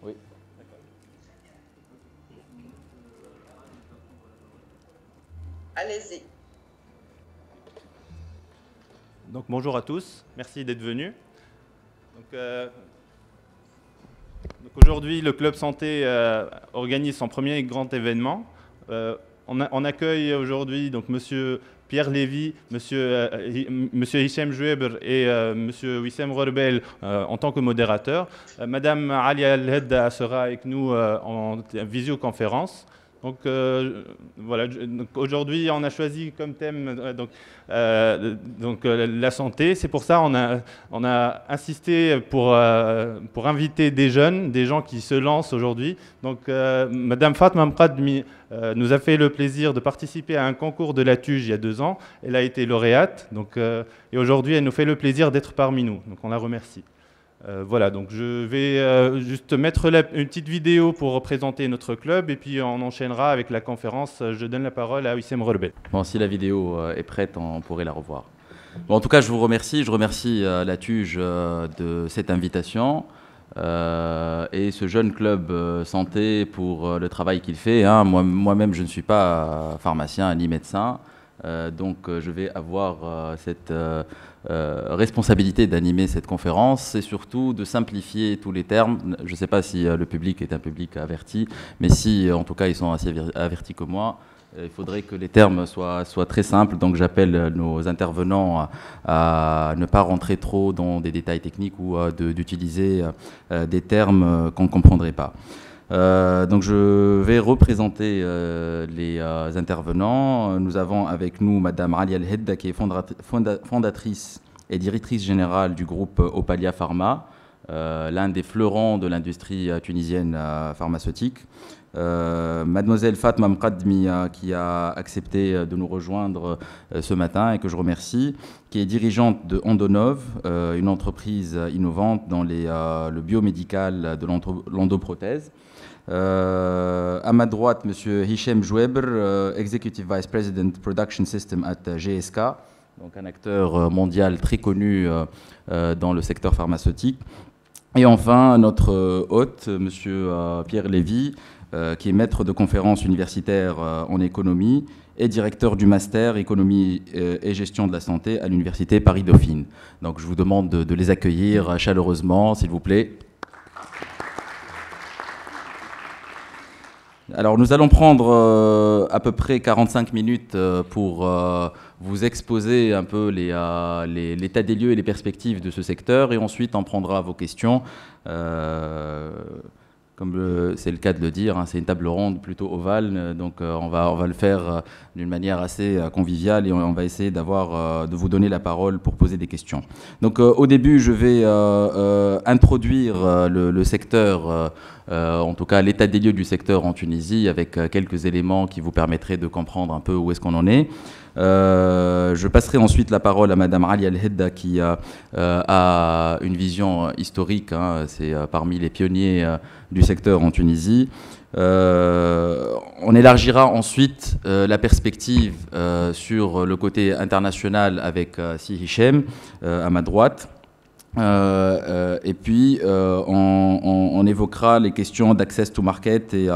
Oui. Allez-y. Donc bonjour à tous, merci d'être venus. Donc aujourd'hui, le Club Santé organise son premier grand événement. On accueille aujourd'hui donc Monsieur Pierre Lévy, Monsieur Hichem Joueber et Monsieur Wissem Rorbel en tant que modérateurs. Madame Alia Al-Hedda sera avec nous en visioconférence. Donc voilà, aujourd'hui on a choisi comme thème la santé. C'est pour ça on a insisté pour inviter des jeunes, des gens qui se lancent aujourd'hui. Donc Madame Fatma Mqadmi nous a fait le plaisir de participer à un concours de la TUJ il y a 2 ans. Elle a été lauréate. Et aujourd'hui elle nous fait le plaisir d'être parmi nous. Donc on la remercie. Voilà, donc je vais juste mettre une petite vidéo pour présenter notre club et puis on enchaînera avec la conférence. Je donne la parole à Wissem Rorbel. Bon, si la vidéo est prête, on pourrait la revoir. Bon, en tout cas, je vous remercie. Je remercie la TUJ de cette invitation et ce jeune club santé pour le travail qu'il fait. Hein. Moi-même, je ne suis pas pharmacien ni médecin. Donc je vais avoir cette responsabilité d'animer cette conférence et surtout de simplifier tous les termes. Je ne sais pas si le public est un public averti, mais si en tout cas ils sont assez avertis que moi, il faudrait que les termes soient très simples. Donc j'appelle nos intervenants à ne pas rentrer trop dans des détails techniques ou d'utiliser des termes qu'on ne comprendrait pas. Donc je vais représenter les intervenants. Nous avons avec nous Madame Alia Al-Hedda qui est fondatrice et directrice générale du groupe Opalia Pharma, l'un des fleurons de l'industrie tunisienne pharmaceutique. Mademoiselle Fatma Mqadmi qui a accepté de nous rejoindre ce matin et que je remercie, qui est dirigeante de Ondonov, une entreprise innovante dans le biomédical de l'endoprothèse. À ma droite, M. Hichem Joueber, Executive Vice President Production System at GSK, donc un acteur mondial très connu dans le secteur pharmaceutique. Et enfin, notre hôte, M. Pierre Lévy, qui est maître de conférences universitaires en économie et directeur du master économie et gestion de la santé à l'université Paris-Dauphine. Donc je vous demande de les accueillir chaleureusement, s'il vous plaît. Alors nous allons prendre à peu près 45 minutes pour vous exposer un peu l'état des lieux et les perspectives de ce secteur et ensuite on prendra vos questions. Comme c'est le cas de le dire, hein, c'est une table ronde plutôt ovale, donc on va le faire d'une manière assez conviviale et on va essayer de vous donner la parole pour poser des questions. Donc au début, je vais introduire le secteur, en tout cas l'état des lieux du secteur en Tunisie, avec quelques éléments qui vous permettraient de comprendre un peu où est-ce qu'on en est. Je passerai ensuite la parole à Madame Alia Al-Hedda qui a une vision historique, hein, c'est parmi les pionniers du secteur en Tunisie. On élargira ensuite la perspective sur le côté international avec Si Hichem à ma droite. Et puis on évoquera les questions d'access to market et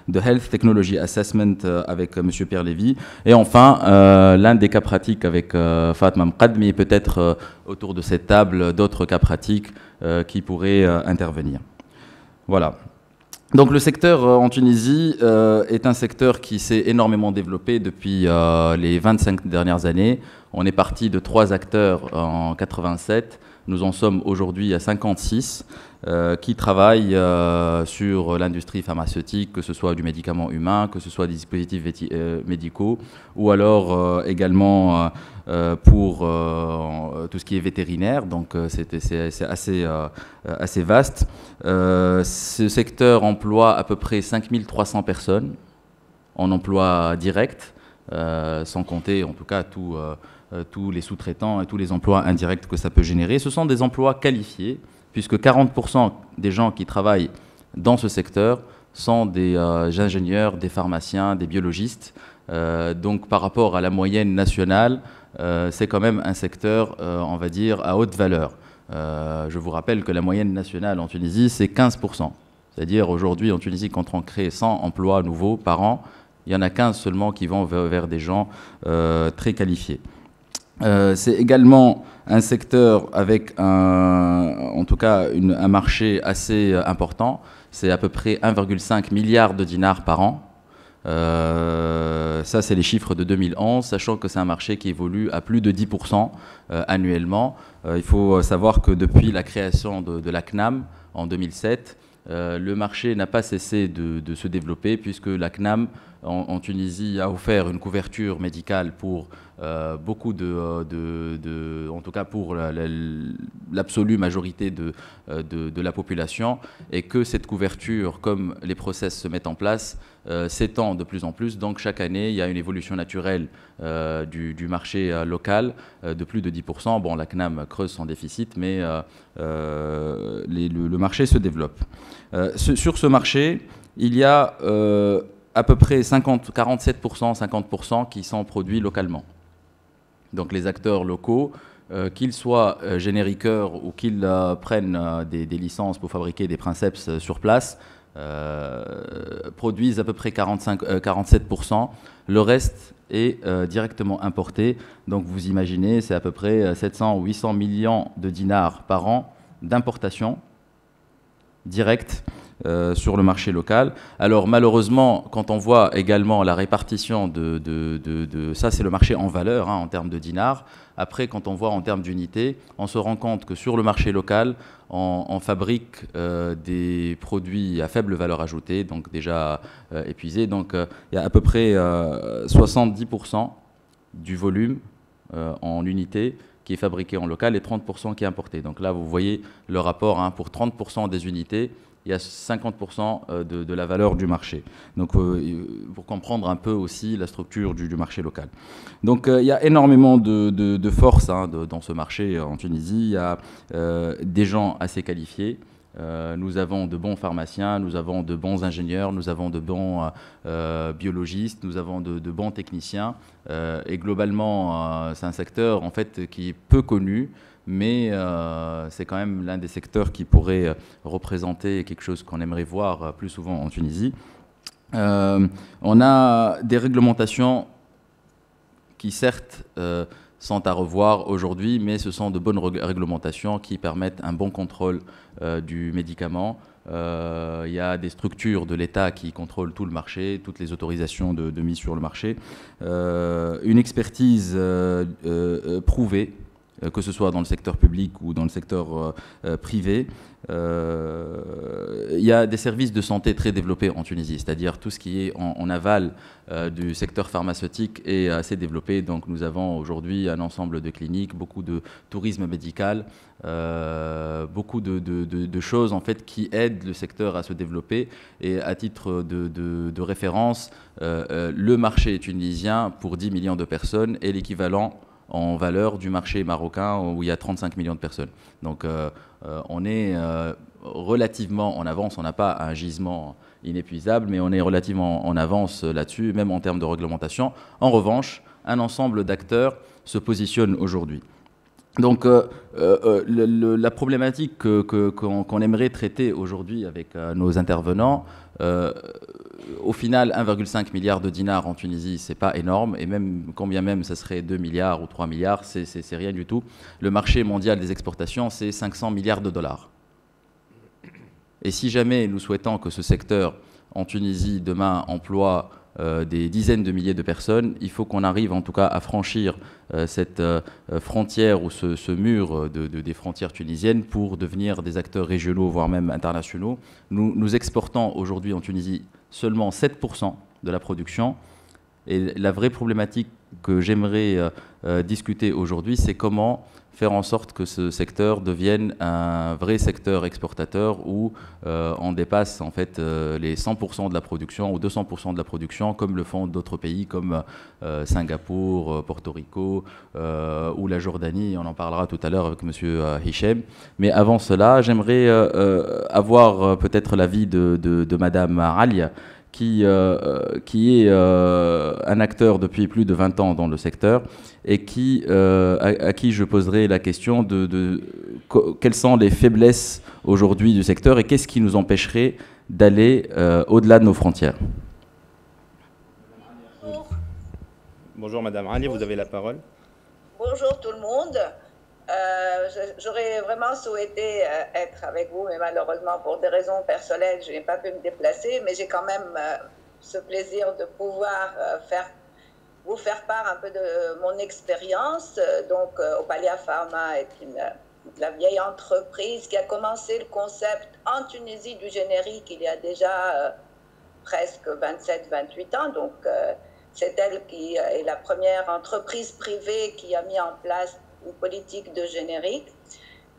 de health technology assessment avec M. Pierre Lévy. Et enfin, l'un des cas pratiques avec Fatma Mqadmi et peut-être autour de cette table d'autres cas pratiques qui pourraient intervenir. Voilà. Donc le secteur en Tunisie est un secteur qui s'est énormément développé depuis les 25 dernières années. On est parti de 3 acteurs en 87. Nous en sommes aujourd'hui à 56 qui travaillent sur l'industrie pharmaceutique, que ce soit du médicament humain, que ce soit des dispositifs médicaux, ou alors également pour tout ce qui est vétérinaire. Donc c'est assez vaste. Ce secteur emploie à peu près 5300 personnes en emploi direct, sans compter en tout cas tous les sous-traitants et tous les emplois indirects que ça peut générer. Ce sont des emplois qualifiés, puisque 40% des gens qui travaillent dans ce secteur sont des ingénieurs, des pharmaciens, des biologistes. Donc par rapport à la moyenne nationale, c'est quand même un secteur, on va dire, à haute valeur. Je vous rappelle que la moyenne nationale en Tunisie, c'est 15%. C'est-à-dire aujourd'hui en Tunisie, quand on crée 100 emplois nouveaux par an, il y en a 15 seulement qui vont vers des gens très qualifiés. C'est également un secteur avec en tout cas un marché assez important. C'est à peu près 1,5 milliard de dinars par an. Ça, c'est les chiffres de 2011, sachant que c'est un marché qui évolue à plus de 10% annuellement. Il faut savoir que depuis la création de la CNAM en 2007, le marché n'a pas cessé de se développer, puisque la CNAM en Tunisie a offert une couverture médicale pour beaucoup en tout cas pour l'absolue majorité de la population, et que cette couverture, comme les process se mettent en place, s'étend de plus en plus. Donc chaque année, il y a une évolution naturelle du marché local de plus de 10%. Bon, la CNAM creuse son déficit, mais le marché se développe. Sur ce marché, il y a à peu près 47%, 50% qui sont produits localement. Donc les acteurs locaux, qu'ils soient génériqueurs ou qu'ils prennent des licences pour fabriquer des princeps sur place, produisent à peu près 47%. Le reste est directement importé. Donc vous imaginez, c'est à peu près 700 ou 800 millions de dinars par an d'importation directe sur le marché local. Alors malheureusement, quand on voit également la répartition ça, c'est le marché en valeur, en termes de dinars. Après, quand on voit en termes d'unités, on se rend compte que sur le marché local, on fabrique des produits à faible valeur ajoutée, donc déjà épuisés. Donc il y a à peu près 70% du volume en unités qui est fabriqué en local et 30% qui est importé. Donc là, vous voyez le rapport, pour 30% des unités, il y a 50% de la valeur du marché. Donc, pour comprendre un peu aussi la structure du marché local. Donc, il y a énormément de force dans ce marché en Tunisie. Il y a des gens assez qualifiés. Nous avons de bons pharmaciens, nous avons de bons ingénieurs, nous avons de bons biologistes, nous avons de bons techniciens. Et globalement, c'est un secteur en fait qui est peu connu, mais c'est quand même l'un des secteurs qui pourrait représenter quelque chose qu'on aimerait voir plus souvent en Tunisie. On a des réglementations qui certes sont à revoir aujourd'hui, mais ce sont de bonnes réglementations qui permettent un bon contrôle du médicament. Il y a des structures de l'État qui contrôlent tout le marché, toutes les autorisations de mise sur le marché. Une expertise prouvée, que ce soit dans le secteur public ou dans le secteur privé. Il y a des services de santé très développés en Tunisie, c'est-à-dire tout ce qui est en aval du secteur pharmaceutique est assez développé. Donc nous avons aujourd'hui un ensemble de cliniques, beaucoup de tourisme médical, beaucoup de choses en fait qui aident le secteur à se développer. Et à titre de référence, le marché tunisien pour 10 millions de personnes est l'équivalent en valeur du marché marocain où il y a 35 millions de personnes. Donc on est relativement en avance, on n'a pas un gisement inépuisable, mais on est relativement en avance là-dessus, même en termes de réglementation. En revanche, un ensemble d'acteurs se positionne aujourd'hui. Donc la problématique qu'on aimerait traiter aujourd'hui avec nos intervenants, au final 1,5 milliard de dinars en Tunisie, c'est pas énorme, et même quand bien même ça serait 2 milliards ou 3 milliards, c'est rien du tout. Le marché mondial des exportations, c'est 500 milliards de dollars. Et si jamais nous souhaitons que ce secteur en Tunisie demain emploie des dizaines de milliers de personnes, il faut qu'on arrive en tout cas à franchir cette frontière ou ce mur des frontières tunisiennes pour devenir des acteurs régionaux, voire même internationaux. Nous exportons aujourd'hui en Tunisie seulement 7% de la production. Et la vraie problématique que j'aimerais discuter aujourd'hui, c'est comment faire en sorte que ce secteur devienne un vrai secteur exportateur où on dépasse en fait les 100% de la production ou 200% de la production, comme le font d'autres pays comme Singapour, Porto Rico ou la Jordanie. On en parlera tout à l'heure avec M. Hichem. Mais avant cela, j'aimerais avoir peut-être l'avis de Madame Alia, qui est un acteur depuis plus de 20 ans dans le secteur et à qui je poserai la question de quelles sont les faiblesses aujourd'hui du secteur et qu'est-ce qui nous empêcherait d'aller au-delà de nos frontières. Bonjour Madame Ali, vous avez la parole. Bonjour tout le monde. J'aurais vraiment souhaité être avec vous, mais malheureusement pour des raisons personnelles, je n'ai pas pu me déplacer, mais j'ai quand même ce plaisir de pouvoir vous faire part un peu de mon expérience. Donc, Opalia Pharma est la vieille entreprise qui a commencé le concept en Tunisie du générique il y a déjà presque 27-28 ans. Donc, c'est elle qui est la première entreprise privée qui a mis en place une politique de générique.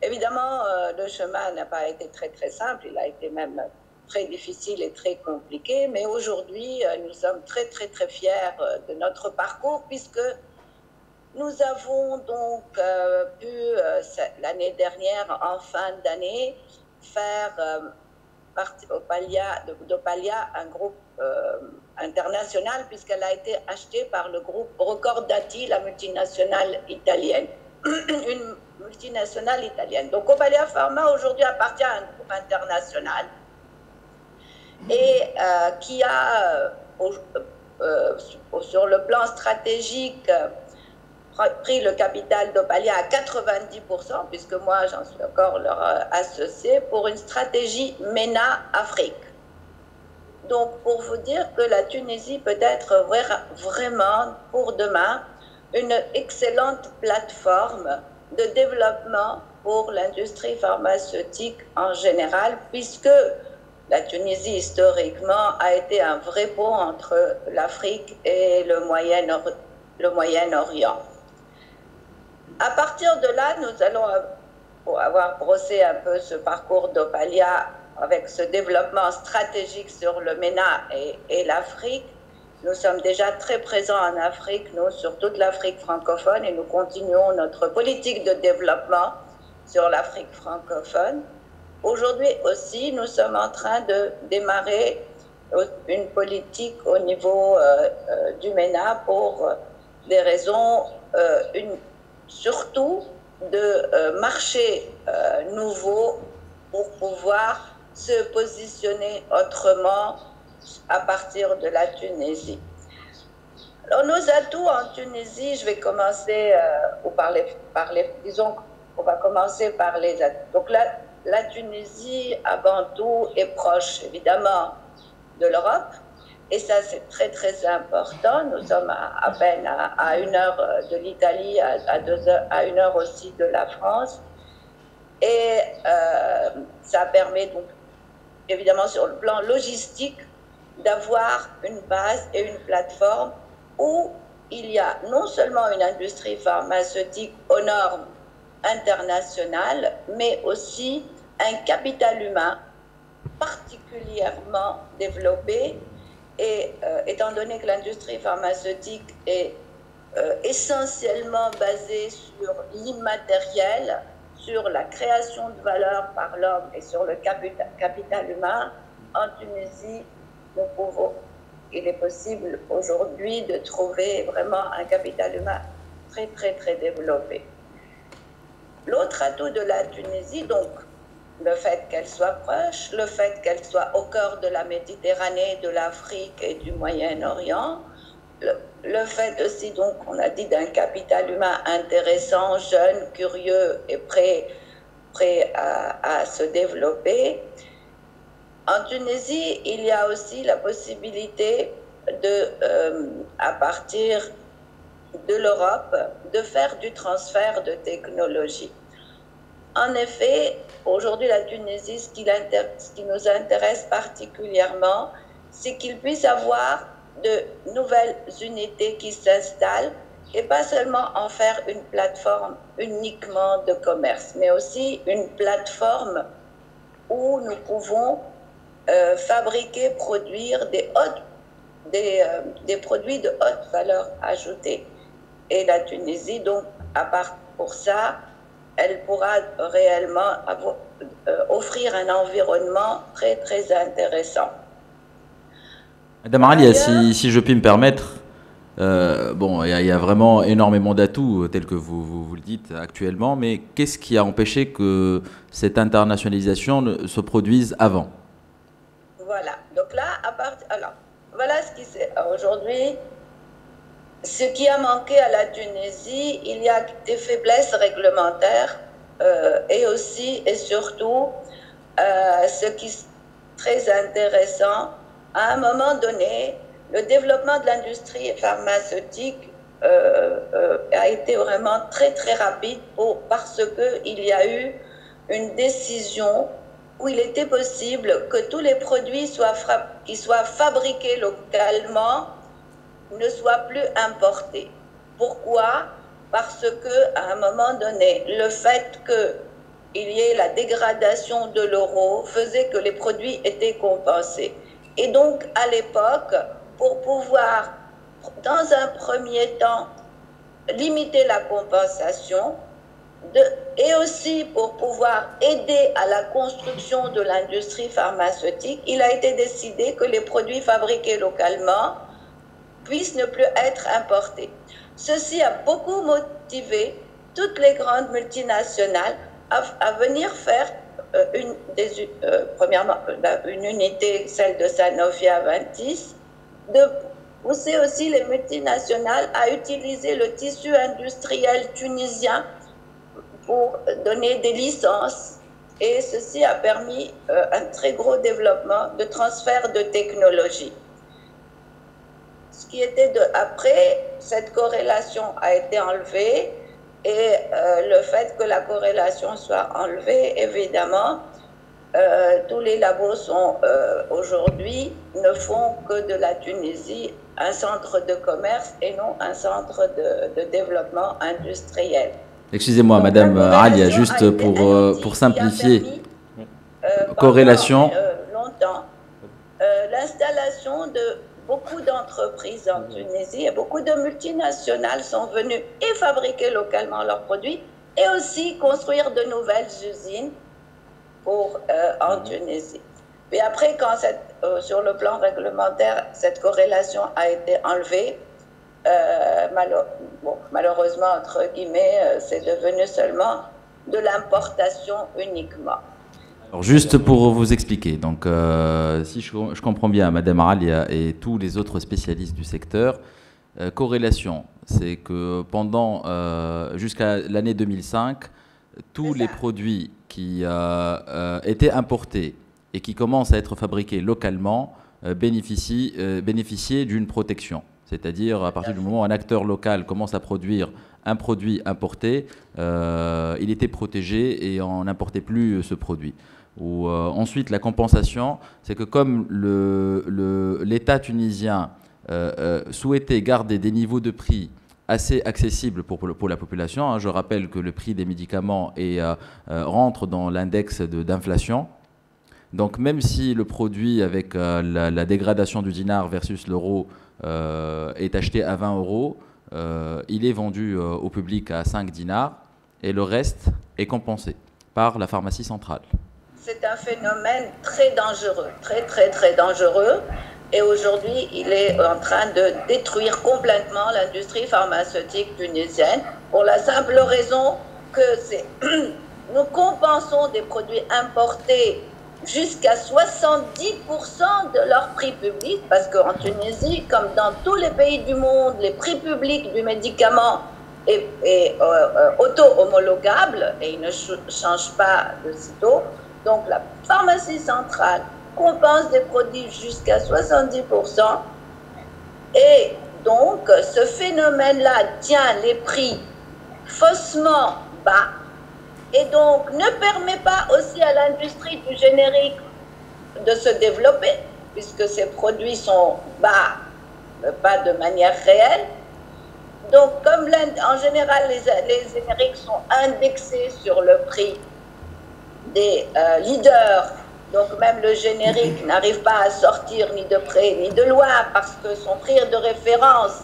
Évidemment, le chemin n'a pas été très très simple, il a été même très difficile et très compliqué, mais aujourd'hui, nous sommes très très très fiers de notre parcours puisque nous avons donc pu, l'année dernière, en fin d'année, faire d'Opalia un groupe international puisqu'elle a été achetée par le groupe Recordati, la multinationale italienne. Une multinationale italienne. Donc Opalia Pharma aujourd'hui appartient à un groupe international et qui a sur le plan stratégique pris le capital d'Opalia à 90%, puisque moi j'en suis encore leur associé, pour une stratégie MENA-Afrique. Donc pour vous dire que la Tunisie peut être vraiment pour demain une excellente plateforme de développement pour l'industrie pharmaceutique en général, puisque la Tunisie historiquement a été un vrai pont entre l'Afrique et le Moyen-Orient. À partir de là, nous allons avoir brossé un peu ce parcours d'Opalia avec ce développement stratégique sur le MENA et l'Afrique. Nous sommes déjà très présents en Afrique, nous, sur toute l'Afrique francophone, et nous continuons notre politique de développement sur l'Afrique francophone. Aujourd'hui aussi, nous sommes en train de démarrer une politique au niveau du MENA pour des raisons surtout de marchés nouveaux pour pouvoir se positionner autrement à partir de la Tunisie. Alors, nos atouts en Tunisie, je vais commencer disons qu'on va commencer par les atouts. Donc la Tunisie, avant tout, est proche, évidemment, de l'Europe. Et ça, c'est très, très important. Nous sommes à peine à 1 heure de l'Italie, à 1 heure aussi de la France. Et ça permet donc, évidemment, sur le plan logistique, d'avoir une base et une plateforme où il y a non seulement une industrie pharmaceutique aux normes internationales, mais aussi un capital humain particulièrement développé. Et étant donné que l'industrie pharmaceutique est essentiellement basée sur l'immatériel, sur la création de valeur par l'homme et sur le capital humain, en Tunisie, il est possible aujourd'hui de trouver vraiment un capital humain très, très, très développé. L'autre atout de la Tunisie, donc, le fait qu'elle soit proche, le fait qu'elle soit au cœur de la Méditerranée, de l'Afrique et du Moyen-Orient, le fait aussi, donc, on a dit, d'un capital humain intéressant, jeune, curieux et prêt à se développer. En Tunisie, il y a aussi la possibilité à partir de l'Europe, de faire du transfert de technologie. En effet, aujourd'hui, la Tunisie, ce qui nous intéresse particulièrement, c'est qu'il puisse avoir de nouvelles unités qui s'installent et pas seulement en faire une plateforme uniquement de commerce, mais aussi une plateforme où nous pouvons fabriquer, produire des produits de haute valeur ajoutée. Et la Tunisie, donc, à part pour ça, elle pourra réellement offrir un environnement très, très intéressant. Madame Alia, si je puis me permettre, bon, il y a vraiment énormément d'atouts tels que vous le dites actuellement, mais qu'est-ce qui a empêché que cette internationalisation se produise avant ? Voilà. Donc là, alors, voilà ce qui s'est aujourd'hui. Ce qui a manqué à la Tunisie, il y a des faiblesses réglementaires et aussi et surtout, ce qui est très intéressant, à un moment donné, le développement de l'industrie pharmaceutique a été vraiment très très rapide parce qu'il y a eu une décision où il était possible que tous les produits qui soient fabriqués localement ne soient plus importés. Pourquoi? Parce que à un moment donné, le fait qu'il y ait la dégradation de l'euro faisait que les produits étaient compensés. Et donc, à l'époque, pour pouvoir, dans un premier temps, limiter la compensation, et aussi pour pouvoir aider à la construction de l'industrie pharmaceutique, il a été décidé que les produits fabriqués localement puissent ne plus être importés. Ceci a beaucoup motivé toutes les grandes multinationales à venir faire premièrement une unité, celle de Sanofi Aventis, de pousser aussi les multinationales à utiliser le tissu industriel tunisien pour donner des licences. Et ceci a permis un très gros développement de transfert de technologie. Ce qui était après, cette corrélation a été enlevée et le fait que la corrélation soit enlevée, évidemment, tous les labos sont aujourd'hui ne font que de la Tunisie un centre de commerce et non un centre de développement industriel. Excusez-moi, Madame Alia, juste pour simplifier, corrélation. Longtemps, l'installation de beaucoup d'entreprises en Tunisie et beaucoup de multinationales sont venues et fabriquer localement leurs produits et aussi construire de nouvelles usines en Tunisie. Puis après, quand sur le plan réglementaire, cette corrélation a été enlevée, malheureusement, entre guillemets, c'est devenu seulement de l'importation uniquement. Alors juste pour vous expliquer, donc si je comprends bien, Madame Alia et tous les autres spécialistes du secteur, corrélation, c'est que jusqu'à l'année 2005, tous les produits qui étaient importés et qui commencent à être fabriqués localement bénéficiaient d'une protection. C'est-à-dire, à partir du moment où un acteur local commence à produire un produit importé, il était protégé et on n'importait plus ce produit. Ensuite, la compensation, c'est que comme l'État tunisien souhaitait garder des niveaux de prix assez accessibles pour la population, hein, je rappelle que le prix des médicaments rentre dans l'index d'inflation. Donc même si le produit avec la dégradation du dinar versus l'euro est acheté à 20 €, il est vendu au public à 5 dinars et le reste est compensé par la pharmacie centrale. C'est un phénomène très dangereux, très très très dangereux. Et aujourd'hui, il est en train de détruire complètement l'industrie pharmaceutique tunisienne pour la simple raison que nous compensons des produits importés jusqu'à 70% de leur prix public, parce qu'en Tunisie, comme dans tous les pays du monde, les prix publics du médicament est auto-homologable et il ne change pas de sitôt. Donc la pharmacie centrale compense des produits jusqu'à 70%. Et donc ce phénomène-là tient les prix faussement bas et donc ne permet pas aussi à l'industrie du générique de se développer, puisque ces produits sont bas, pas de manière réelle. Donc comme en général les génériques sont indexés sur le prix des leaders, donc même le générique n'arrive pas à sortir ni de près ni de loin parce que son prix de référence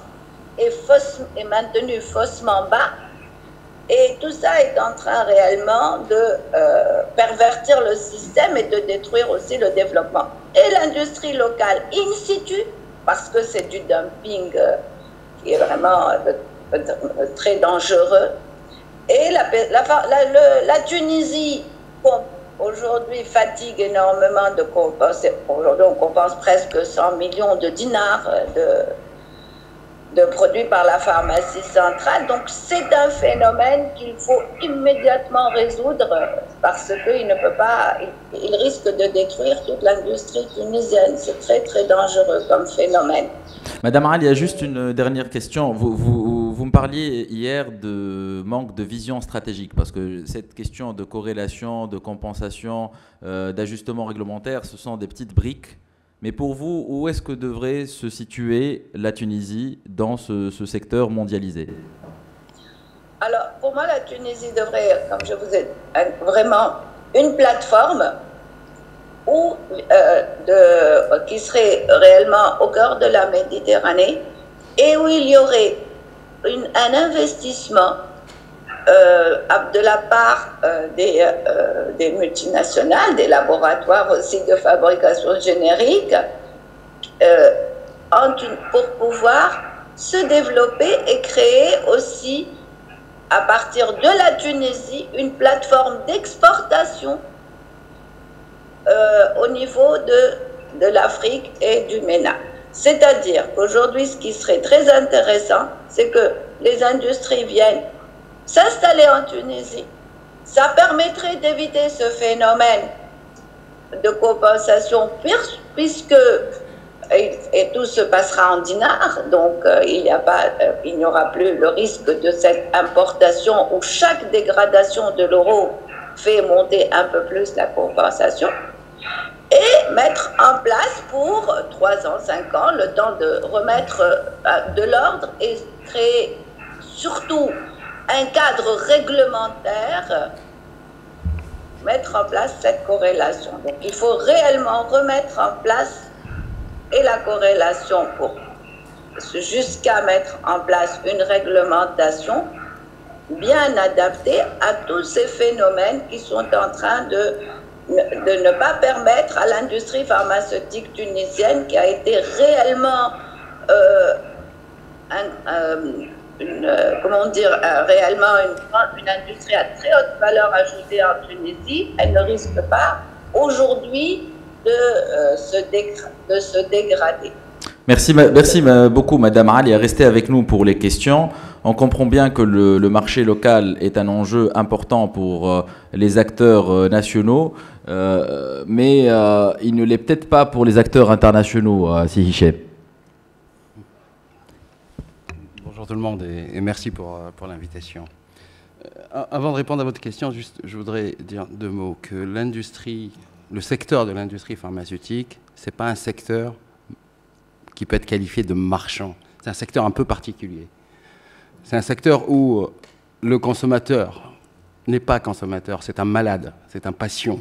est maintenu faussement bas. Et tout ça est en train réellement de pervertir le système et de détruire aussi le développement. Et l'industrie locale in situ, parce que c'est du dumping qui est vraiment très dangereux. Et la Tunisie aujourd'hui fatigue énormément de compenser. Aujourd'hui, on compense presque 100 millions de dinars de produits par la pharmacie centrale. Donc, c'est un phénomène qu'il faut immédiatement résoudre parce qu'il ne peut pas, il risque de détruire toute l'industrie tunisienne. C'est très, très dangereux comme phénomène. Madame Aral, il y a juste une dernière question. Vous me parliez hier de manque de vision stratégique, parce que cette question de corrélation, de compensation, d'ajustement réglementaire, ce sont des petites briques. Mais pour vous, où est-ce que devrait se situer la Tunisie dans ce secteur mondialisé? Alors, pour moi, la Tunisie devrait, comme je vous ai dit, vraiment une plateforme qui serait réellement au cœur de la Méditerranée et où il y aurait un investissement de la part des multinationales, des laboratoires aussi de fabrication générique, pour pouvoir se développer et créer aussi, à partir de la Tunisie, une plateforme d'exportation au niveau de l'Afrique et du MENA. C'est-à-dire qu'aujourd'hui, ce qui serait très intéressant, c'est que les industries viennent s'installer en Tunisie. Ça permettrait d'éviter ce phénomène de compensation, puisque et tout se passera en dinars, donc il n'y aura plus le risque de cette importation où chaque dégradation de l'euro fait monter un peu plus la compensation, et mettre en place pour 3 ans, 5 ans, le temps de remettre de l'ordre et créer surtout un cadre réglementaire, mettre en place cette corrélation. Donc il faut réellement remettre en place et la corrélation jusqu'à mettre en place une réglementation bien adaptée à tous ces phénomènes qui sont en train de ne pas permettre à l'industrie pharmaceutique tunisienne, qui a été réellement réellement une industrie à très haute valeur ajoutée en Tunisie, elle ne risque pas aujourd'hui de se dégrader. Merci beaucoup, Madame Ali. Restez avec nous pour les questions. On comprend bien que le marché local est un enjeu important pour les acteurs nationaux, mais il ne l'est peut-être pas pour les acteurs internationaux, si Hichem. Bonjour tout le monde et merci pour l'invitation. Avant de répondre à votre question, je voudrais dire 2 mots. Que le secteur de l'industrie pharmaceutique, ce n'est pas un secteur qui peut être qualifié de marchand. C'est un secteur un peu particulier. C'est un secteur où le consommateur n'est pas consommateur, c'est un malade, c'est un patient.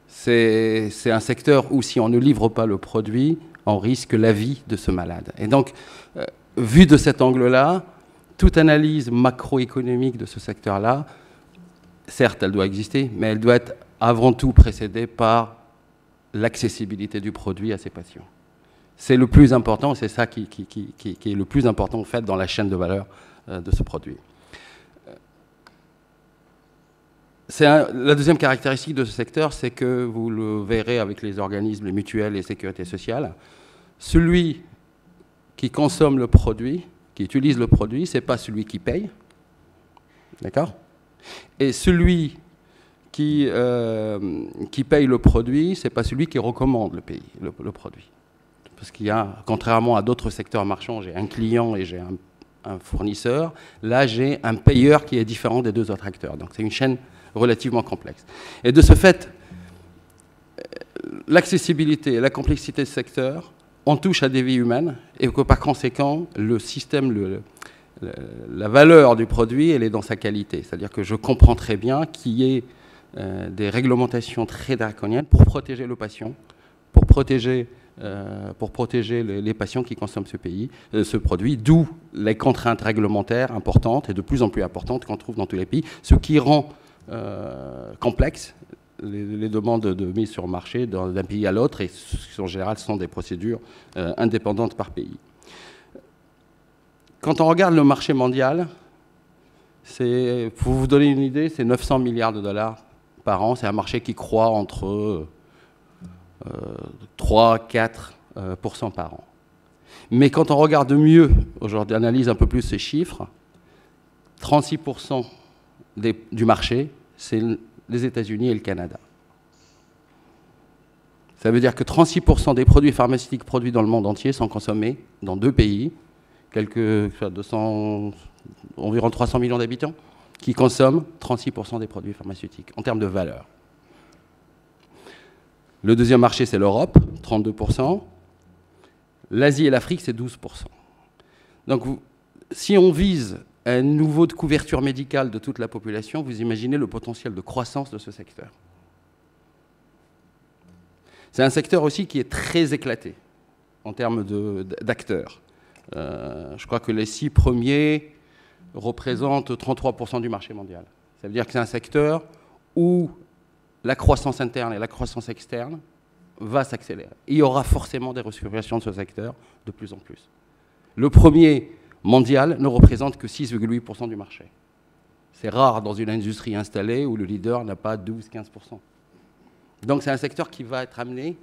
C'est un secteur où si on ne livre pas le produit, on risque la vie de ce malade. Et donc, vu de cet angle-là, toute analyse macroéconomique de ce secteur-là, certes, elle doit exister, mais elle doit être avant tout précédée par l'accessibilité du produit à ses patients. C'est le plus important, c'est ça qui est le plus important en fait dans la chaîne de valeur de ce produit. La deuxième caractéristique de ce secteur, c'est que vous le verrez avec les organismes, les mutuelles et sécurité sociale, celui qui consomme le produit, qui utilise le produit, ce n'est pas celui qui paye, d'accord? Et celui qui paye le produit, ce n'est pas celui qui recommande le produit. Parce qu'il y a, contrairement à d'autres secteurs marchands, j'ai un client et j'ai un fournisseur, là j'ai un payeur qui est différent des 2 autres acteurs. Donc c'est une chaîne relativement complexe. Et de ce fait, l'accessibilité et la complexité de ce secteur, on touche à des vies humaines et que par conséquent, le système, la valeur du produit, elle est dans sa qualité. C'est-à-dire que je comprends très bien qu'il y ait des réglementations très draconiennes pour protéger le patient, pour protéger les patients qui consomment ce produit, d'où les contraintes réglementaires importantes et de plus en plus importantes qu'on trouve dans tous les pays, ce qui rend complexe les demandes de mise sur le marché d'un pays à l'autre, et en général, ce sont des procédures indépendantes par pays. Quand on regarde le marché mondial, pour vous donner une idée, c'est 900 milliards de dollars par an. C'est un marché qui croît entre 3-4% par an. Mais quand on regarde mieux, aujourd'hui, analyse un peu plus ces chiffres, 36% du marché, c'est les États-Unis et le Canada. Ça veut dire que 36% des produits pharmaceutiques produits dans le monde entier sont consommés dans 2 pays, environ 300 millions d'habitants, qui consomment 36% des produits pharmaceutiques, en termes de valeur. Le deuxième marché, c'est l'Europe, 32%. L'Asie et l'Afrique, c'est 12%. Donc, si on vise un niveau de couverture médicale de toute la population, vous imaginez le potentiel de croissance de ce secteur. C'est un secteur aussi qui est très éclaté en termes d'acteurs. Je crois que les 6 premiers représentent 33% du marché mondial. Ça veut dire que c'est un secteur où la croissance interne et la croissance externe va s'accélérer. Il y aura forcément des restructurations de ce secteur de plus en plus. Le premier mondial ne représente que 6,8% du marché. C'est rare dans une industrie installée où le leader n'a pas 12-15%. Donc c'est un secteur qui va être amené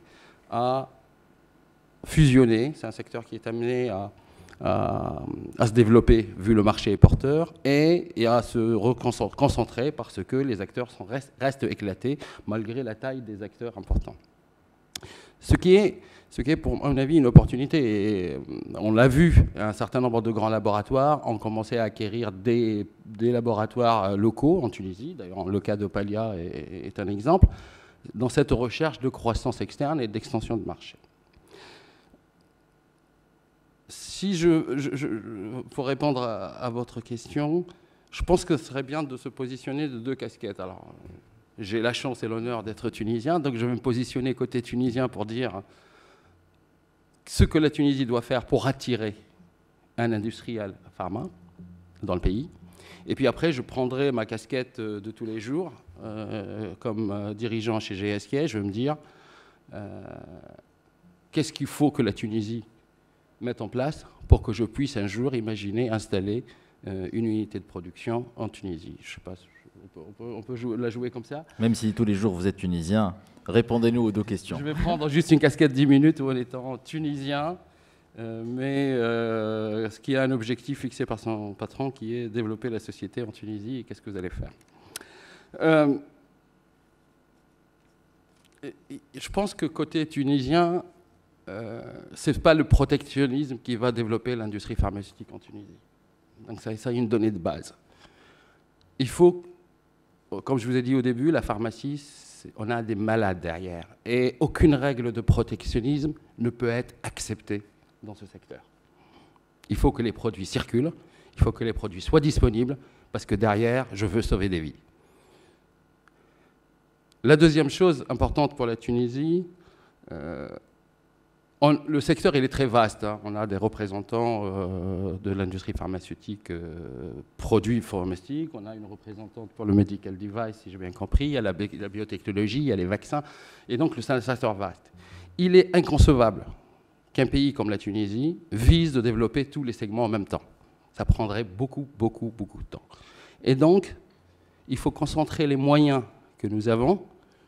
à fusionner, c'est un secteur qui est amené à se développer vu le marché est porteur et à se concentrer parce que les acteurs restent éclatés malgré la taille des acteurs importants. Ce qui est pour mon avis une opportunité, et on l'a vu, un certain nombre de grands laboratoires ont commencé à acquérir des laboratoires locaux en Tunisie, d'ailleurs le cas d'Opalia est un exemple, dans cette recherche de croissance externe et d'extension de marché. Si pour répondre à votre question, je pense que ce serait bien de se positionner de 2 casquettes. Alors, j'ai la chance et l'honneur d'être tunisien, donc je vais me positionner côté tunisien pour dire ce que la Tunisie doit faire pour attirer un industriel pharma dans le pays. Et puis après, je prendrai ma casquette de tous les jours comme dirigeant chez GSK. Je vais me dire qu'est-ce qu'il faut que la Tunisie mette en place pour que je puisse un jour imaginer installer une unité de production en Tunisie. Je ne sais pas, on peut la jouer comme ça. Même si tous les jours vous êtes tunisien, répondez-nous aux 2 questions. Je vais prendre juste une casquette 10 minutes en étant tunisien, mais ce qui a un objectif fixé par son patron qui est développer la société en Tunisie et qu'est-ce que vous allez faire. Je pense que côté tunisien, ce n'est pas le protectionnisme qui va développer l'industrie pharmaceutique en Tunisie. Donc ça c'est une donnée de base. Il faut, comme je vous ai dit au début, la pharmacie, on a des malades derrière. Et aucune règle de protectionnisme ne peut être acceptée dans ce secteur. Il faut que les produits circulent, il faut que les produits soient disponibles, parce que derrière, je veux sauver des vies. La deuxième chose importante pour la Tunisie, le secteur il est très vaste. Hein. On a des représentants de l'industrie pharmaceutique, produits pharmaceutiques. On a une représentante pour le medical device, si j'ai bien compris. Il y a la biotechnologie, il y a les vaccins. Et donc, c'est un secteur vaste. Il est inconcevable qu'un pays comme la Tunisie vise de développer tous les segments en même temps. Ça prendrait beaucoup de temps. Et donc, il faut concentrer les moyens que nous avons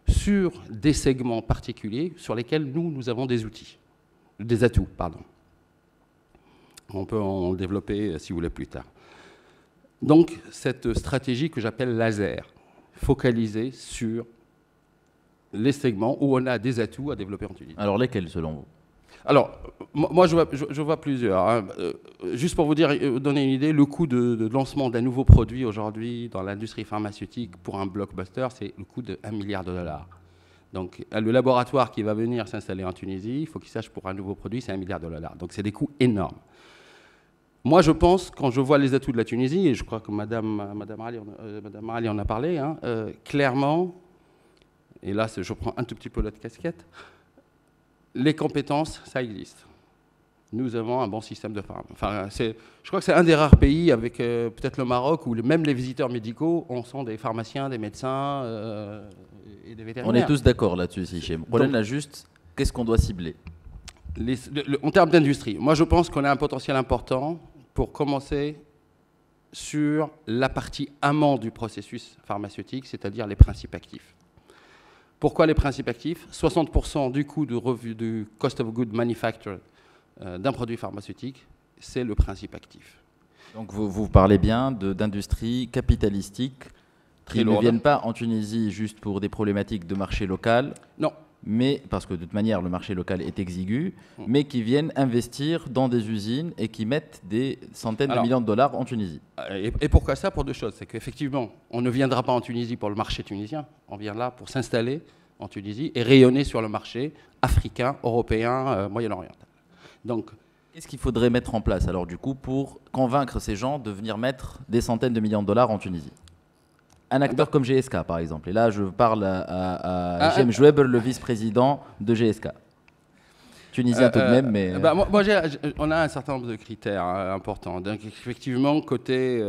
sur des segments particuliers sur lesquels nous avons des outils. Des atouts, pardon. On peut en développer, si vous voulez, plus tard. Donc, cette stratégie que j'appelle laser, focalisée sur les segments où on a des atouts à développer en Tunisie. Alors, lesquels, selon vous? Alors, moi, je vois plusieurs. Hein. Juste pour vous donner une idée, le coût de lancement d'un nouveau produit aujourd'hui dans l'industrie pharmaceutique pour un blockbuster, c'est le coût de $1 milliard. Donc, le laboratoire qui va venir s'installer en Tunisie, il faut qu'il sache pour un nouveau produit, c'est $1 milliard. Donc, c'est des coûts énormes. Moi, je pense, quand je vois les atouts de la Tunisie, et je crois que Madame Ali en a parlé, hein, clairement, et là, je prends un tout petit peu l'autre casquette, les compétences, ça existe. Nous avons un bon système de pharma. Enfin, je crois que c'est un des rares pays, avec peut-être le Maroc, où même les visiteurs médicaux sont des pharmaciens, des médecins et des vétérinaires. On est tous d'accord là-dessus ici chez moi. Le problème là, juste, qu'est-ce qu'on doit cibler? En termes d'industrie, moi je pense qu'on a un potentiel important pour commencer sur la partie amont du processus pharmaceutique, c'est-à-dire les principes actifs. Pourquoi les principes actifs? 60% du coût du cost of good manufactured d'un produit pharmaceutique, c'est le principe actif. Donc vous parlez bien d'industries capitalistiques qui ne viennent pas en Tunisie juste pour des problématiques de marché local. Non. Mais, parce que de toute manière, le marché local est exigu, mais qui viennent investir dans des usines et qui mettent des centaines de millions de dollars en Tunisie. Et pourquoi ça? Pour deux choses. C'est qu'effectivement, on ne viendra pas en Tunisie pour le marché tunisien. On vient là pour s'installer en Tunisie et rayonner sur le marché africain, européen, moyen-oriental. Donc, qu'est-ce qu'il faudrait mettre en place, alors, du coup, pour convaincre ces gens de venir mettre des centaines de millions de dollars en Tunisie? Un acteur comme GSK, par exemple. Et là, je parle à Hichem Joueber, le vice-président de GSK. Tunisien tout de même, mais... on a un certain nombre de critères importants. Donc, effectivement, côté...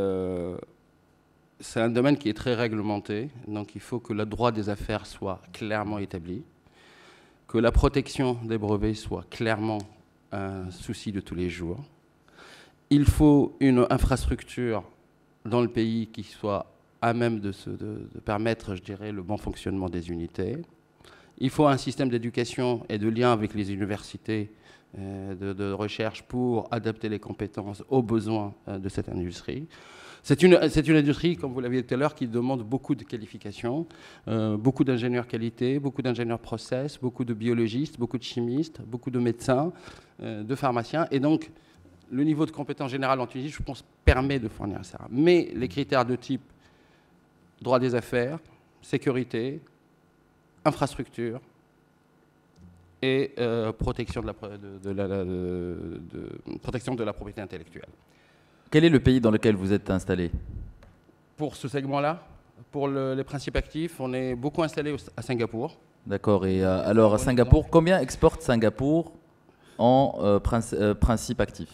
c'est un domaine qui est très réglementé. Donc, il faut que le droit des affaires soit clairement établi, que la protection des brevets soit clairement un souci de tous les jours. Il faut une infrastructure dans le pays qui soit à même de permettre, je dirais, le bon fonctionnement des unités. Il faut un système d'éducation et de lien avec les universités de recherche pour adapter les compétences aux besoins de cette industrie. C'est une industrie, comme vous l'aviez dit tout à l'heure, qui demande beaucoup de qualifications, beaucoup d'ingénieurs qualité, beaucoup d'ingénieurs process, beaucoup de biologistes, beaucoup de chimistes, beaucoup de médecins, de pharmaciens. Et donc, le niveau de compétence générale en Tunisie, je pense, permet de fournir ça. Mais les critères de type droit des affaires, sécurité, infrastructure et protection de la propriété intellectuelle. Quel est le pays dans lequel vous êtes installé? Pour ce segment-là, pour les principes actifs, on est beaucoup installé à Singapour. D'accord. Et alors, à Singapour, combien exporte Singapour en principes actifs?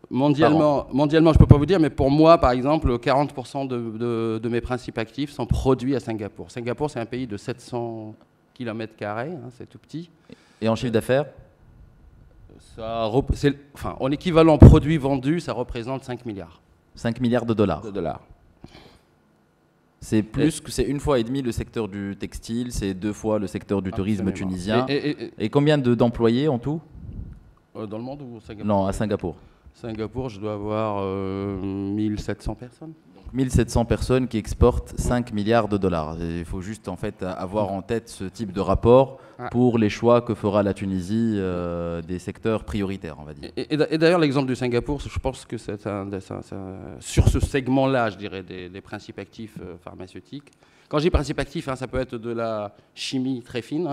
Mondialement, je ne peux pas vous dire, mais pour moi, par exemple, 40% de mes principes actifs sont produits à Singapour. Singapour, c'est un pays de 700 km², c'est tout petit. Et en chiffre d'affaires? En équivalent produit vendu, ça représente 5 milliards. 5 milliards de dollars. C'est plus que c'est 1,5 fois le secteur du textile, c'est 2 fois le secteur du tourisme tunisien. Et combien d'employés en tout? Dans le monde ou Singapour? Non, à Singapour. Singapour, je dois avoir 1700 personnes. 1700 personnes qui exportent 5 milliards de dollars. Et il faut juste en fait avoir en tête ce type de rapport pour les choix que fera la Tunisie des secteurs prioritaires, on va dire. Et d'ailleurs, l'exemple du Singapour, je pense que c'est sur ce segment-là, je dirais, des principes actifs pharmaceutiques. Quand je dis principes actifs, ça peut être de la chimie très fine,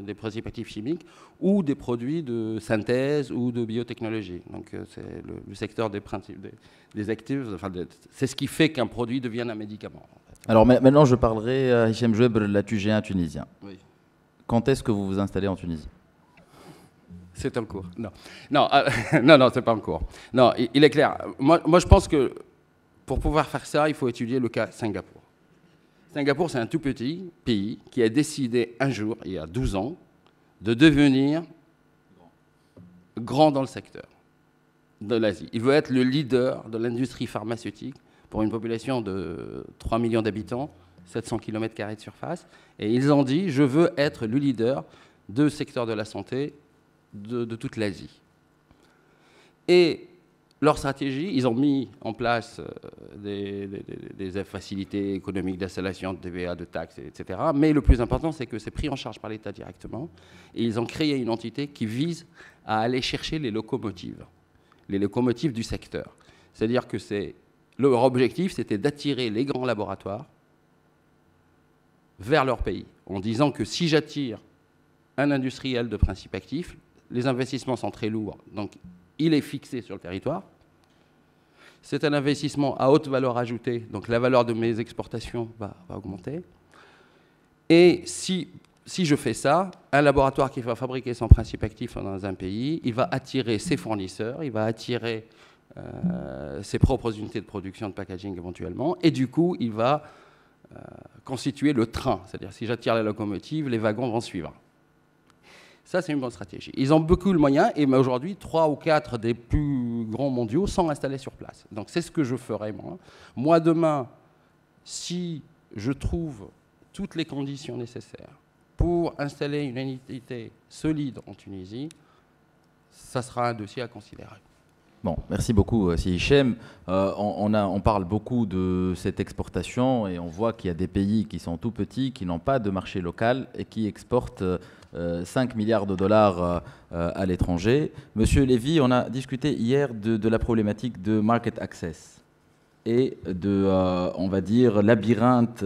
des principes actifs chimiques, ou des produits de synthèse ou de biotechnologie. Donc c'est le secteur des actifs, c'est ce qui fait qu'un produit devienne un médicament. Alors maintenant, je parlerai à Hichem Joueber, l'ATUG1 tunisien. Oui. Quand est-ce que vous vous installez en Tunisie? C'est en cours. Non, c'est pas en cours. Non, il est clair. Moi, je pense que pour pouvoir faire ça, il faut étudier le cas Singapour. Singapour, c'est un tout petit pays qui a décidé un jour, il y a 12 ans, de devenir grand dans le secteur de l'Asie. Il veut être le leader de l'industrie pharmaceutique pour une population de 3 millions d'habitants, 700 km² de surface. Et ils ont dit, je veux être le leader du secteur de la santé de toute l'Asie. Et leur stratégie, ils ont mis en place des facilités économiques d'installation, de TVA, de taxes, etc. Mais le plus important, c'est que c'est pris en charge par l'État directement. Et ils ont créé une entité qui vise à aller chercher les locomotives du secteur. C'est-à-dire que leur objectif, c'était d'attirer les grands laboratoires vers leur pays, en disant que si j'attire un industriel de principes actifs, les investissements sont très lourds, donc il est fixé sur le territoire. C'est un investissement à haute valeur ajoutée, donc la valeur de mes exportations va augmenter. Et si je fais ça, un laboratoire qui va fabriquer son principe actif dans un pays, il va attirer ses fournisseurs, il va attirer ses propres unités de production, de packaging éventuellement, et du coup, il va constituer le train. C'est-à-dire, si j'attire la locomotive, les wagons vont suivre. Ça, c'est une bonne stratégie. Ils ont beaucoup de moyens, et aujourd'hui, 3 ou 4 des plus grands mondiaux sont installés sur place. Donc, c'est ce que je ferai, moi. Moi, demain, si je trouve toutes les conditions nécessaires pour installer une entité solide en Tunisie, ça sera un dossier à considérer. Bon, merci beaucoup, Si Hichem. On parle beaucoup de cette exportation et on voit qu'il y a des pays qui sont tout petits, qui n'ont pas de marché local et qui exportent 5 milliards de dollars à l'étranger. Monsieur Lévy, on a discuté hier de la problématique de market access et de, on va dire, labyrinthe,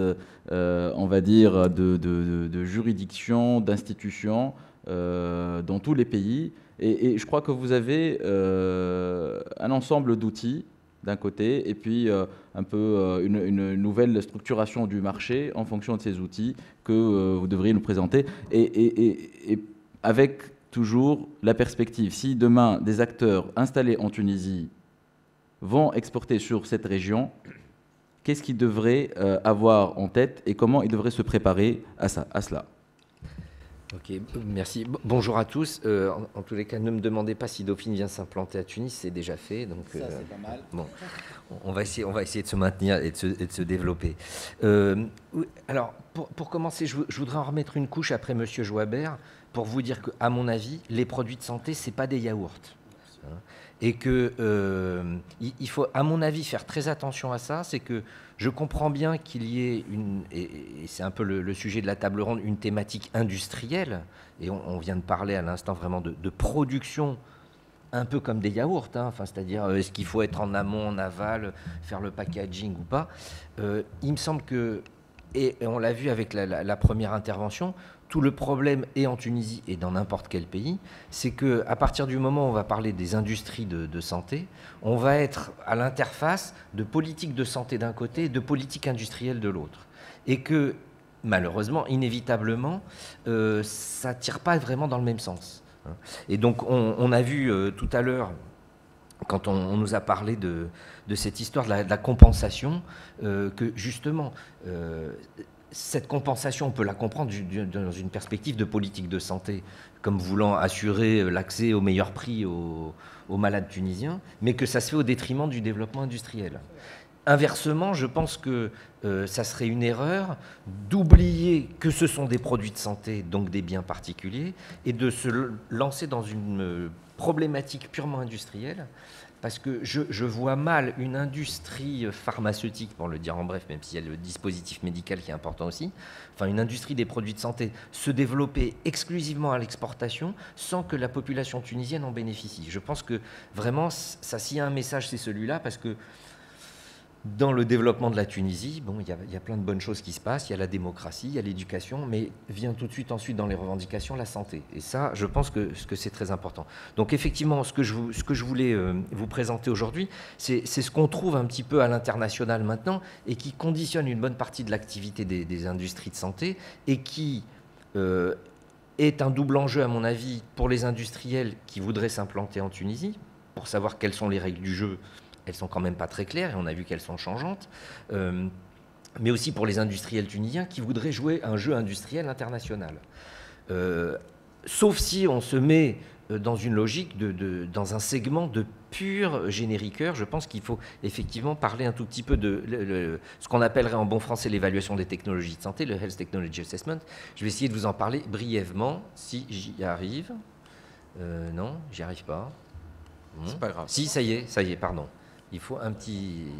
on va dire, de juridictions, d'institutions dans tous les pays. Et je crois que vous avez un ensemble d'outils d'un côté et puis un peu une nouvelle structuration du marché en fonction de ces outils que vous devriez nous présenter et avec toujours la perspective, si demain des acteurs installés en Tunisie vont exporter sur cette région, qu'est-ce qu'ils devraient avoir en tête et comment ils devraient se préparer à cela? Ok, merci. Bonjour à tous. En tous les cas, ne me demandez pas si Dauphine vient s'implanter à Tunis, c'est déjà fait. Donc, ça, c'est pas mal. Bon, on va essayer de se maintenir et de se développer. Alors, pour commencer, je voudrais en remettre une couche après Monsieur Joabert pour vous dire qu'à mon avis, les produits de santé, c'est pas des yaourts. Hein, et que il faut, à mon avis, faire très attention à ça. C'est que je comprends bien qu'il y ait et c'est un peu le sujet de la table ronde, une thématique industrielle. Et on vient de parler à l'instant vraiment de production, un peu comme des yaourts. Hein, enfin, c'est-à-dire, est-ce qu'il faut être en amont, en aval, faire le packaging ou pas? Il me semble que, et on l'a vu avec la première intervention, tout le problème, et en Tunisie et dans n'importe quel pays, c'est qu'à partir du moment où on va parler des industries de santé, on va être à l'interface de politique de santé d'un côté et de politique industrielle de l'autre. Et que, malheureusement, inévitablement, ça ne tire pas vraiment dans le même sens. Et donc, on a vu tout à l'heure, quand on nous a parlé de cette histoire de la compensation, que justement... cette compensation, on peut la comprendre dans une perspective de politique de santé, comme voulant assurer l'accès au meilleur prix aux malades tunisiens, mais que ça se fait au détriment du développement industriel. Inversement, je pense que ça serait une erreur d'oublier que ce sont des produits de santé, donc des biens particuliers, et de se lancer dans une problématique purement industrielle. Parce que je vois mal une industrie pharmaceutique, pour le dire en bref, même s'il y a le dispositif médical qui est important aussi, enfin une industrie des produits de santé se développer exclusivement à l'exportation sans que la population tunisienne en bénéficie. Je pense que vraiment, ça, s'il y a un message, c'est celui-là, parce que dans le développement de la Tunisie, bon, il y a plein de bonnes choses qui se passent, il y a la démocratie, il y a l'éducation, mais vient tout de suite ensuite dans les revendications la santé. Et ça, je pense que c'est très important. Donc effectivement, ce que je voulais vous présenter aujourd'hui, c'est ce qu'on trouve un petit peu à l'international maintenant et qui conditionne une bonne partie de l'activité des industries de santé et qui est un double enjeu, à mon avis, pour les industriels qui voudraient s'implanter en Tunisie, pour savoir quelles sont les règles du jeu. Elles sont quand même pas très claires et on a vu qu'elles sont changeantes, mais aussi pour les industriels tunisiens qui voudraient jouer un jeu industriel international. Sauf si on se met dans une logique, dans un segment de pur génériqueur. Je pense qu'il faut effectivement parler un tout petit peu de ce qu'on appellerait en bon français l'évaluation des technologies de santé, le Health Technology Assessment. Je vais essayer de vous en parler brièvement, si j'y arrive. Non, j'y arrive pas. C'est pas grave. Si, ça y est, pardon. Il faut un petit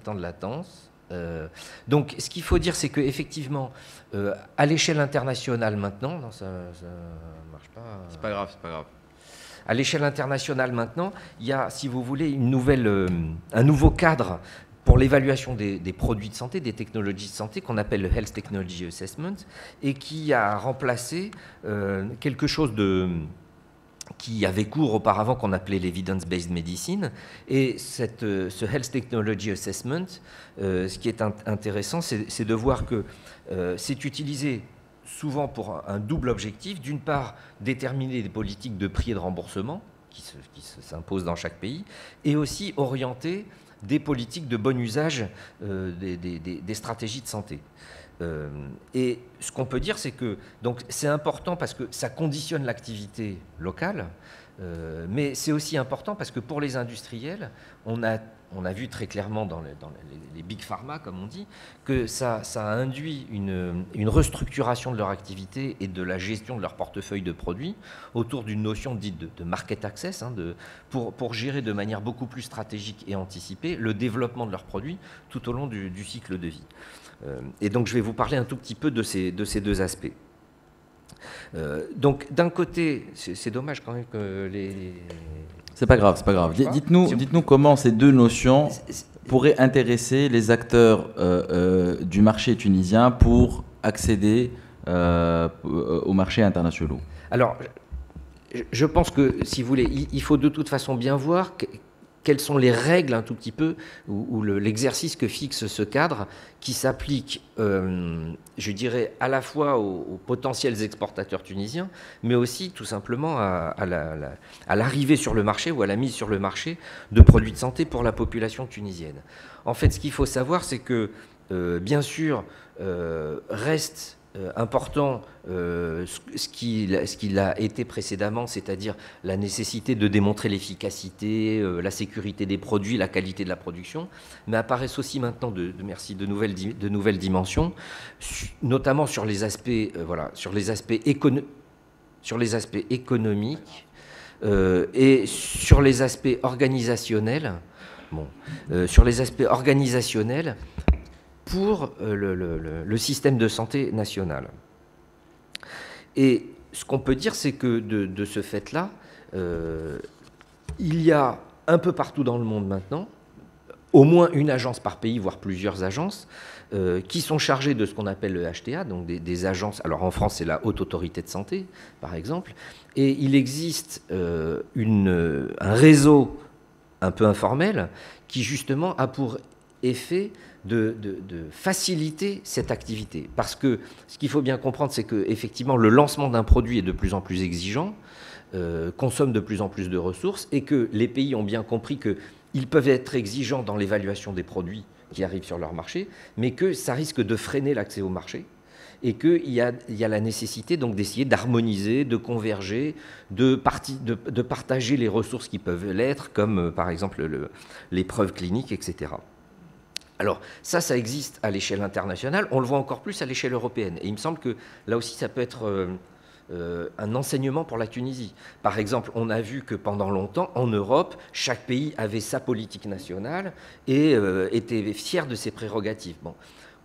temps de latence. Donc, ce qu'il faut dire, c'est qu'effectivement, à l'échelle internationale maintenant, non, ça marche pas. C'est pas grave. À l'échelle internationale maintenant, il y a, si vous voulez, un nouveau cadre pour l'évaluation des produits de santé, des technologies de santé, qu'on appelle le Health Technology Assessment, et qui a remplacé quelque chose qui avait cours auparavant, qu'on appelait l'Evidence-Based Medicine. Et ce Health Technology Assessment, ce qui est intéressant, c'est de voir que c'est utilisé souvent pour un double objectif. D'une part, déterminer des politiques de prix et de remboursement qui s'imposent dans chaque pays, et aussi orienter des politiques de bon usage des stratégies de santé. Et ce qu'on peut dire, c'est que c'est important parce que ça conditionne l'activité locale. Mais c'est aussi important parce que pour les industriels, on a vu très clairement dans les big pharma, comme on dit, que ça a induit une restructuration de leur activité et de la gestion de leur portefeuille de produits autour d'une notion dite de market access, hein, pour gérer de manière beaucoup plus stratégique et anticipée le développement de leurs produits tout au long du cycle de vie. Et donc je vais vous parler un tout petit peu de ces deux aspects. Donc d'un côté, c'est dommage quand même que les... C'est pas grave, c'est pas grave. Dites-nous comment ces deux notions pourraient intéresser les acteurs du marché tunisien pour accéder aux marchés internationaux. Alors, je pense que, si vous voulez, il faut de toute façon bien voir quelles sont les règles un tout petit peu, ou l'exercice que fixe ce cadre, qui s'applique, je dirais, à la fois aux potentiels exportateurs tunisiens, mais aussi tout simplement à l'arrivée sur le marché ou à la mise sur le marché de produits de santé pour la population tunisienne. En fait, ce qu'il faut savoir, c'est que, bien sûr, reste important ce qu'il a été précédemment, c'est-à-dire la nécessité de démontrer l'efficacité, la sécurité des produits, la qualité de la production, mais apparaissent aussi maintenant de nouvelles dimensions, notamment sur les aspects, sur les aspects économiques et sur les aspects organisationnels. Sur les aspects organisationnels pour le système de santé national. Et ce qu'on peut dire, c'est que de ce fait-là, il y a un peu partout dans le monde maintenant, au moins une agence par pays, voire plusieurs agences, qui sont chargées de ce qu'on appelle le HTA, donc des agences. Alors en France, c'est la Haute Autorité de Santé, par exemple. Et il existe un réseau un peu informel qui, justement, a pour effet de faciliter cette activité. Parce que ce qu'il faut bien comprendre, c'est qu'effectivement, le lancement d'un produit est de plus en plus exigeant, consomme de plus en plus de ressources, et que les pays ont bien compris qu'ils peuvent être exigeants dans l'évaluation des produits qui arrivent sur leur marché, mais que ça risque de freiner l'accès au marché, et qu'il y a la nécessité donc d'essayer d'harmoniser, de converger, de partager les ressources qui peuvent l'être, comme par exemple les preuves cliniques, etc. Alors ça existe à l'échelle internationale, on le voit encore plus à l'échelle européenne. Et il me semble que là aussi, ça peut être un enseignement pour la Tunisie. Par exemple, on a vu que pendant longtemps, en Europe, chaque pays avait sa politique nationale et était fier de ses prérogatives. Bon.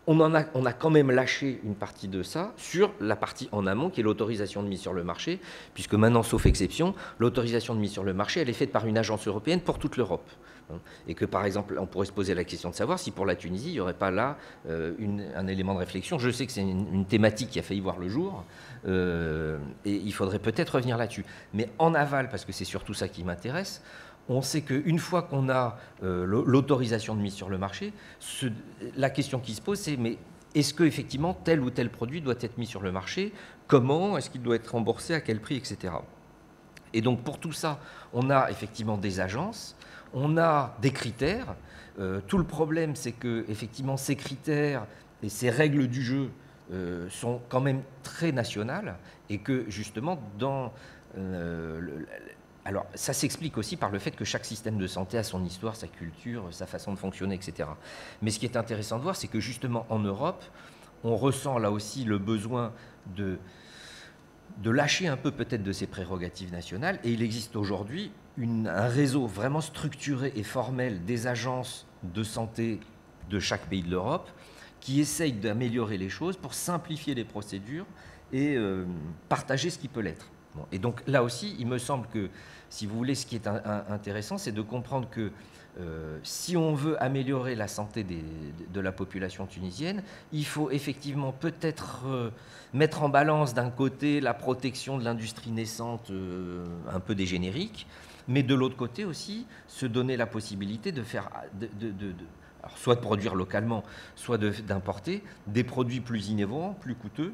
On a quand même lâché une partie de ça sur la partie en amont, qui est l'autorisation de mise sur le marché, puisque maintenant, sauf exception, l'autorisation de mise sur le marché, elle est faite par une agence européenne pour toute l'Europe. Et que, par exemple, on pourrait se poser la question de savoir si pour la Tunisie, il n'y aurait pas là un élément de réflexion. Je sais que c'est une thématique qui a failli voir le jour, et il faudrait peut-être revenir là-dessus. Mais en aval, parce que c'est surtout ça qui m'intéresse, on sait qu'une fois qu'on a l'autorisation de mise sur le marché, la question qui se pose, c'est mais est-ce qu'effectivement tel ou tel produit doit être mis sur le marché? Comment? Est-ce qu'il doit être remboursé? À quel prix? Etc. Et donc pour tout ça, on a effectivement des agences, on a des critères. Tout le problème, c'est que effectivement ces critères et ces règles du jeu sont quand même très nationales, et que justement dans alors, ça s'explique aussi par le fait que chaque système de santé a son histoire, sa culture, sa façon de fonctionner, etc. Mais ce qui est intéressant de voir, c'est que justement en Europe, on ressent là aussi le besoin de lâcher un peu peut-être de ses prérogatives nationales. Et il existe aujourd'hui un réseau vraiment structuré et formel des agences de santé de chaque pays de l'Europe qui essayent d'améliorer les choses pour simplifier les procédures et partager ce qui peut l'être. Bon, et donc là aussi, il me semble que, si vous voulez, ce qui est intéressant, c'est de comprendre que si on veut améliorer la santé de la population tunisienne, il faut effectivement peut-être mettre en balance d'un côté la protection de l'industrie naissante un peu des génériques, mais de l'autre côté aussi se donner la possibilité de faire, alors soit de produire localement, soit d'importer des produits plus innovants, plus coûteux,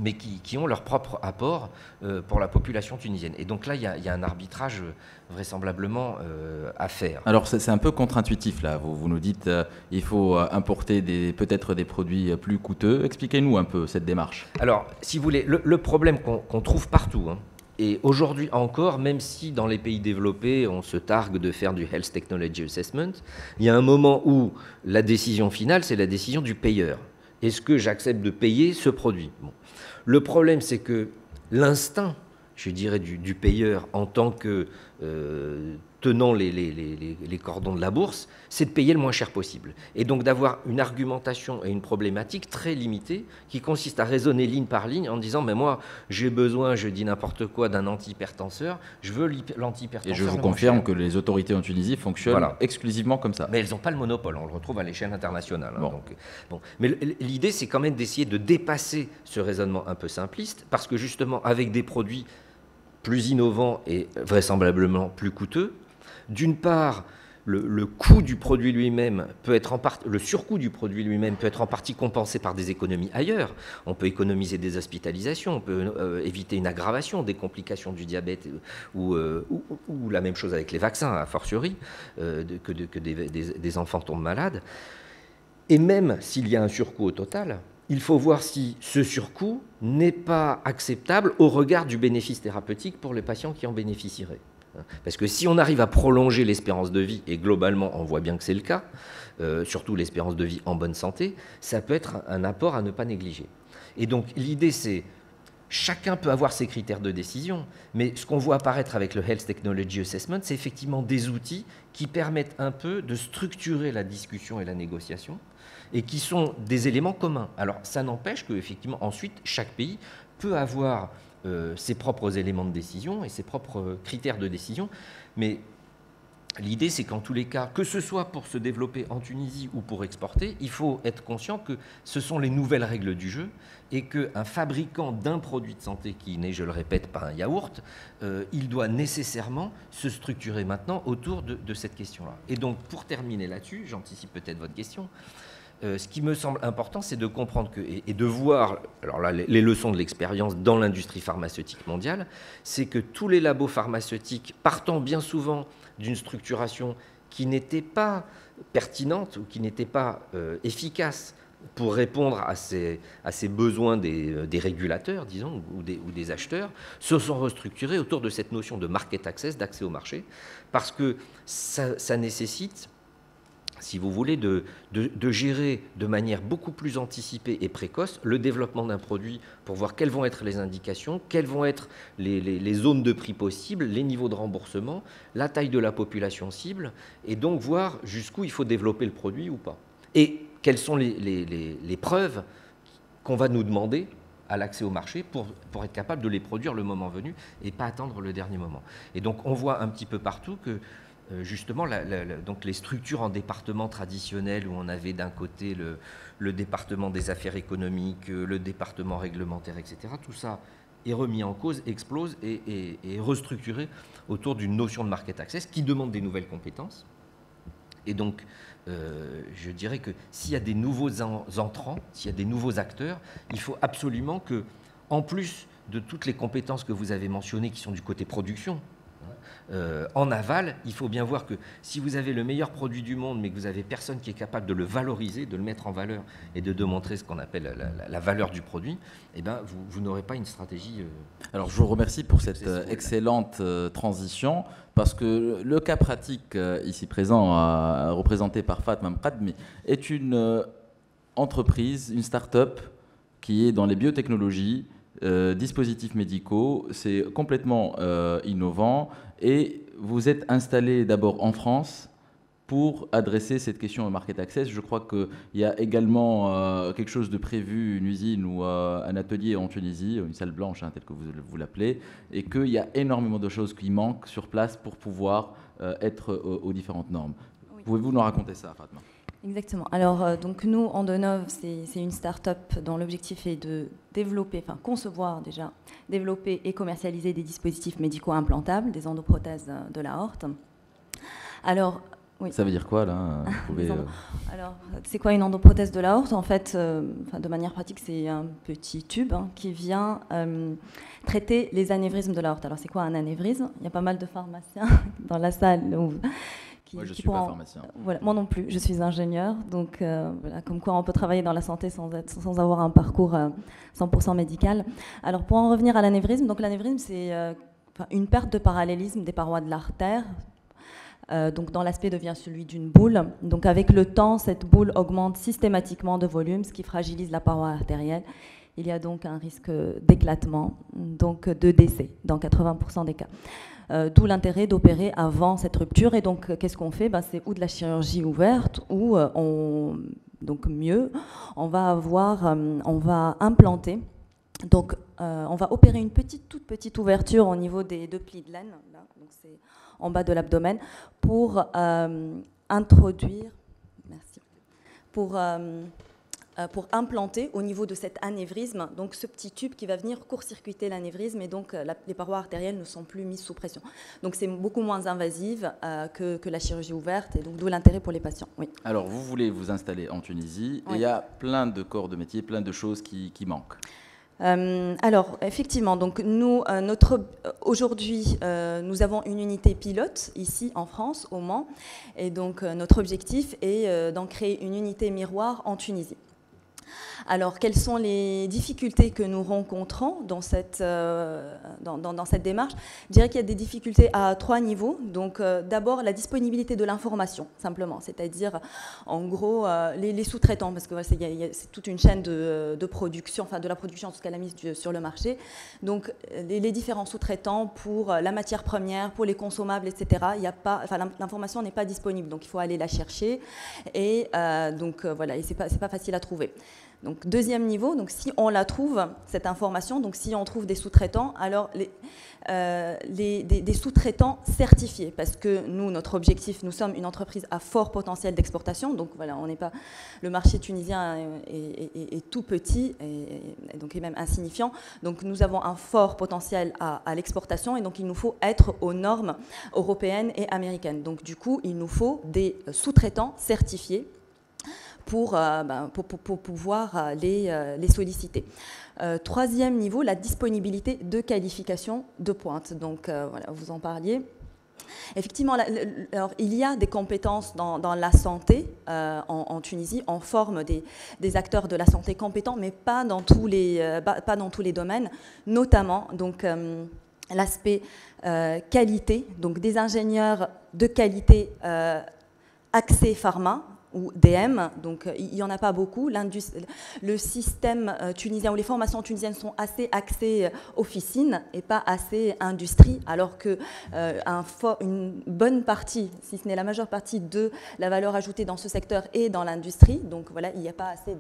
mais qui ont leur propre apport pour la population tunisienne. Et donc là, il y a un arbitrage vraisemblablement à faire. Alors c'est un peu contre-intuitif là, vous nous dites il faut importer peut-être des produits plus coûteux. Expliquez-nous un peu cette démarche. Alors, si vous voulez, le problème qu'on trouve partout, hein, Et aujourd'hui encore, même si dans les pays développés, on se targue de faire du Health Technology Assessment, il y a un moment où la décision finale, c'est la décision du payeur. Est-ce que j'accepte de payer ce produit? Bon. Le problème, c'est que l'instinct, je dirais, du payeur en tant que tenant les cordons de la bourse, c'est de payer le moins cher possible. Et donc d'avoir une argumentation et une problématique très limitée qui consiste à raisonner ligne par ligne en disant mais moi j'ai besoin, je dis n'importe quoi, d'un antihypertenseur, je veux l'antihypertenseur. Et je vous confirme que les autorités en Tunisie fonctionnent exclusivement comme ça. Mais elles n'ont pas le monopole, on le retrouve à l'échelle internationale. Hein, donc, bon. Mais l'idée c'est quand même d'essayer de dépasser ce raisonnement un peu simpliste parce que justement avec des produits plus innovants et vraisemblablement plus coûteux, d'une part, le coût du produit lui-même peut être en partie, le surcoût du produit lui-même peut être en partie compensé par des économies ailleurs. On peut économiser des hospitalisations, on peut éviter une aggravation des complications du diabète ou la même chose avec les vaccins, a fortiori, que des enfants tombent malades. Et même s'il y a un surcoût au total, il faut voir si ce surcoût n'est pas acceptable au regard du bénéfice thérapeutique pour les patients qui en bénéficieraient. Parce que si on arrive à prolonger l'espérance de vie, et globalement on voit bien que c'est le cas, surtout l'espérance de vie en bonne santé, ça peut être un apport à ne pas négliger. Et donc l'idée c'est, chacun peut avoir ses critères de décision, mais ce qu'on voit apparaître avec le Health Technology Assessment, c'est effectivement des outils qui permettent un peu de structurer la discussion et la négociation, et qui sont des éléments communs. Alors ça n'empêche qu'effectivement ensuite chaque pays peut avoir ses propres éléments de décision et ses propres critères de décision. Mais l'idée, c'est qu'en tous les cas, que ce soit pour se développer en Tunisie ou pour exporter, il faut être conscient que ce sont les nouvelles règles du jeu et qu'un fabricant d'un produit de santé qui n'est, je le répète, pas un yaourt, il doit nécessairement se structurer maintenant autour de cette question-là. Et donc, pour terminer là-dessus, j'anticipe peut-être votre question, ce qui me semble important, c'est de comprendre et de voir, alors là, les leçons de l'expérience dans l'industrie pharmaceutique mondiale, c'est que tous les labos pharmaceutiques, partant bien souvent d'une structuration qui n'était pas pertinente ou qui n'était pas efficace pour répondre à ces besoins des régulateurs, disons, ou des acheteurs, se sont restructurés autour de cette notion de market access, d'accès au marché, parce que ça nécessite, si vous voulez, de gérer de manière beaucoup plus anticipée et précoce le développement d'un produit pour voir quelles vont être les indications, quelles vont être les zones de prix possibles, les niveaux de remboursement, la taille de la population cible, et donc voir jusqu'où il faut développer le produit ou pas. Et quelles sont les preuves qu'on va nous demander à l'accès au marché pour être capable de les produire le moment venu et pas attendre le dernier moment. Et donc on voit un petit peu partout que justement, donc les structures en département traditionnels où on avait d'un côté le département des affaires économiques, le département réglementaire, etc., tout ça est remis en cause, explose et restructuré autour d'une notion de market access qui demande des nouvelles compétences. Et donc, je dirais que s'il y a des nouveaux entrants, s'il y a des nouveaux acteurs, il faut absolument que, en plus de toutes les compétences que vous avez mentionnées qui sont du côté production, en aval, il faut bien voir que si vous avez le meilleur produit du monde, mais que vous n'avez personne qui est capable de le valoriser, de le mettre en valeur et de démontrer ce qu'on appelle la valeur du produit, eh ben, vous n'aurez pas une stratégie. Alors, je vous remercie pour cette excellente transition, parce que le cas pratique ici présent, représenté par Fatma Mqadmi, est une entreprise, une start-up qui est dans les biotechnologies, dispositifs médicaux, c'est complètement innovant, et vous êtes installé d'abord en France pour adresser cette question au market access. Je crois qu'il y a également quelque chose de prévu, une usine ou un atelier en Tunisie, une salle blanche, hein, telle que vous l'appelez, et qu'il y a énormément de choses qui manquent sur place pour pouvoir être aux différentes normes. Oui. Pouvez-vous nous raconter ça, Fatma ? Exactement. Alors, donc nous, Endonov, c'est une start-up dont l'objectif est de développer, enfin concevoir déjà, développer et commercialiser des dispositifs médicaux implantables, des endoprothèses de l'aorte. Alors, oui. Ça veut dire quoi, là ? Alors, c'est quoi une endoprothèse de l'aorte ? En fait, de manière pratique, c'est un petit tube qui vient traiter les anévrismes de l'aorte. Alors, c'est quoi un anévrisme ? Il y a pas mal de pharmaciens dans la salle. Moi, je ne suis pas pharmacien. Voilà, moi non plus, je suis ingénieure. Donc, voilà, comme quoi on peut travailler dans la santé sans avoir un parcours 100% médical. Alors, pour en revenir à l'anévrisme, donc l'anévrisme, c'est une perte de parallélisme des parois de l'artère. Donc dans l'aspect devient celui d'une boule. Donc avec le temps, cette boule augmente systématiquement de volume, ce qui fragilise la paroi artérielle. Il y a donc un risque d'éclatement, donc de décès dans 80% des cas. D'où l'intérêt d'opérer avant cette rupture. Et donc qu'est-ce qu'on fait? C'est ou de la chirurgie ouverte, ou donc mieux, on va implanter. Donc on va opérer une toute petite ouverture au niveau des 2 plis de laine, là, donc c'est en bas de l'abdomen, pour introduire, merci, pour implanter au niveau de cet anévrisme, donc ce petit tube qui va venir court-circuiter l'anévrisme, et donc les parois artérielles ne sont plus mises sous pression. Donc c'est beaucoup moins invasive que la chirurgie ouverte, et donc d'où l'intérêt pour les patients. Oui. Alors vous voulez vous installer en Tunisie, Oui. Et il y a plein de corps de métier, plein de choses qui manquent. Alors, effectivement, donc nous, aujourd'hui, nous avons une unité pilote ici en France, au Mans, et donc notre objectif est d'en créer une unité miroir en Tunisie. Alors, quelles sont les difficultés que nous rencontrons dans cette démarche? Je dirais qu'il y a des difficultés à 3 niveaux. Donc, d'abord, la disponibilité de l'information, simplement. C'est-à-dire, en gros, les sous-traitants, parce que c'est toute une chaîne de production, enfin de la production jusqu'à la mise sur le marché. Donc, les différents sous-traitants pour la matière première, pour les consommables, etc. L'information n'est pas disponible, donc il faut aller la chercher. Et voilà, et c'est pas facile à trouver. Donc, deuxième niveau, donc si on la trouve, cette information, donc si on trouve des sous-traitants, alors des sous-traitants certifiés, parce que nous, notre objectif, nous sommes une entreprise à fort potentiel d'exportation, donc voilà, on n'est pas, le marché tunisien est tout petit et donc est même insignifiant, donc nous avons un fort potentiel à l'exportation, et donc il nous faut être aux normes européennes et américaines. Donc du coup, il nous faut des sous-traitants certifiés pour pouvoir les solliciter. Troisième niveau, la disponibilité de qualification de pointe. Donc voilà, vous en parliez. Effectivement, alors, il y a des compétences dans la santé en Tunisie. On forme des acteurs de la santé compétents, mais pas dans tous les domaines, notamment donc l'aspect qualité, donc des ingénieurs de qualité accès pharma, ou DM, donc il n'y en a pas beaucoup. Le système tunisien, ou les formations tunisiennes sont assez axées officine et pas assez industrie, alors que une bonne partie, si ce n'est la majeure partie de la valeur ajoutée dans ce secteur est dans l'industrie. Donc voilà, il n'y a pas assez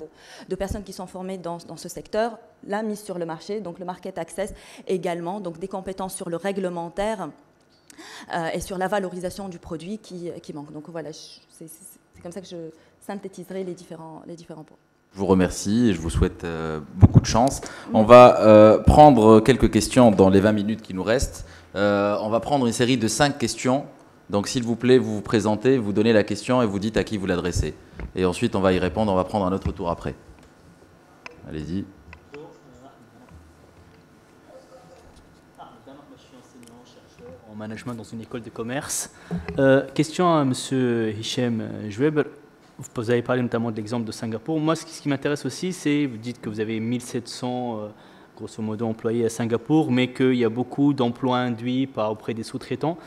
de personnes qui sont formées dans ce secteur. La mise sur le marché, donc le market access également, donc des compétences sur le réglementaire et sur la valorisation du produit qui manque. Donc voilà, c'est comme ça que je synthétiserai les différents points. Je vous remercie et je vous souhaite beaucoup de chance. On va prendre quelques questions dans les 20 minutes qui nous restent. On va prendre une série de 5 questions. Donc s'il vous plaît, vous vous présentez, vous donnez la question et vous dites à qui vous l'adressez. Et ensuite, on va y répondre, on va prendre un autre tour après. Allez-y. En management dans une école de commerce. Question à M. Hicham Joueber. Vous avez parlé notamment de l'exemple de Singapour. Moi, ce qui m'intéresse aussi, c'est, vous dites que vous avez 1700, grosso modo, employés à Singapour, mais qu'il y a beaucoup d'emplois induits auprès des sous-traitants.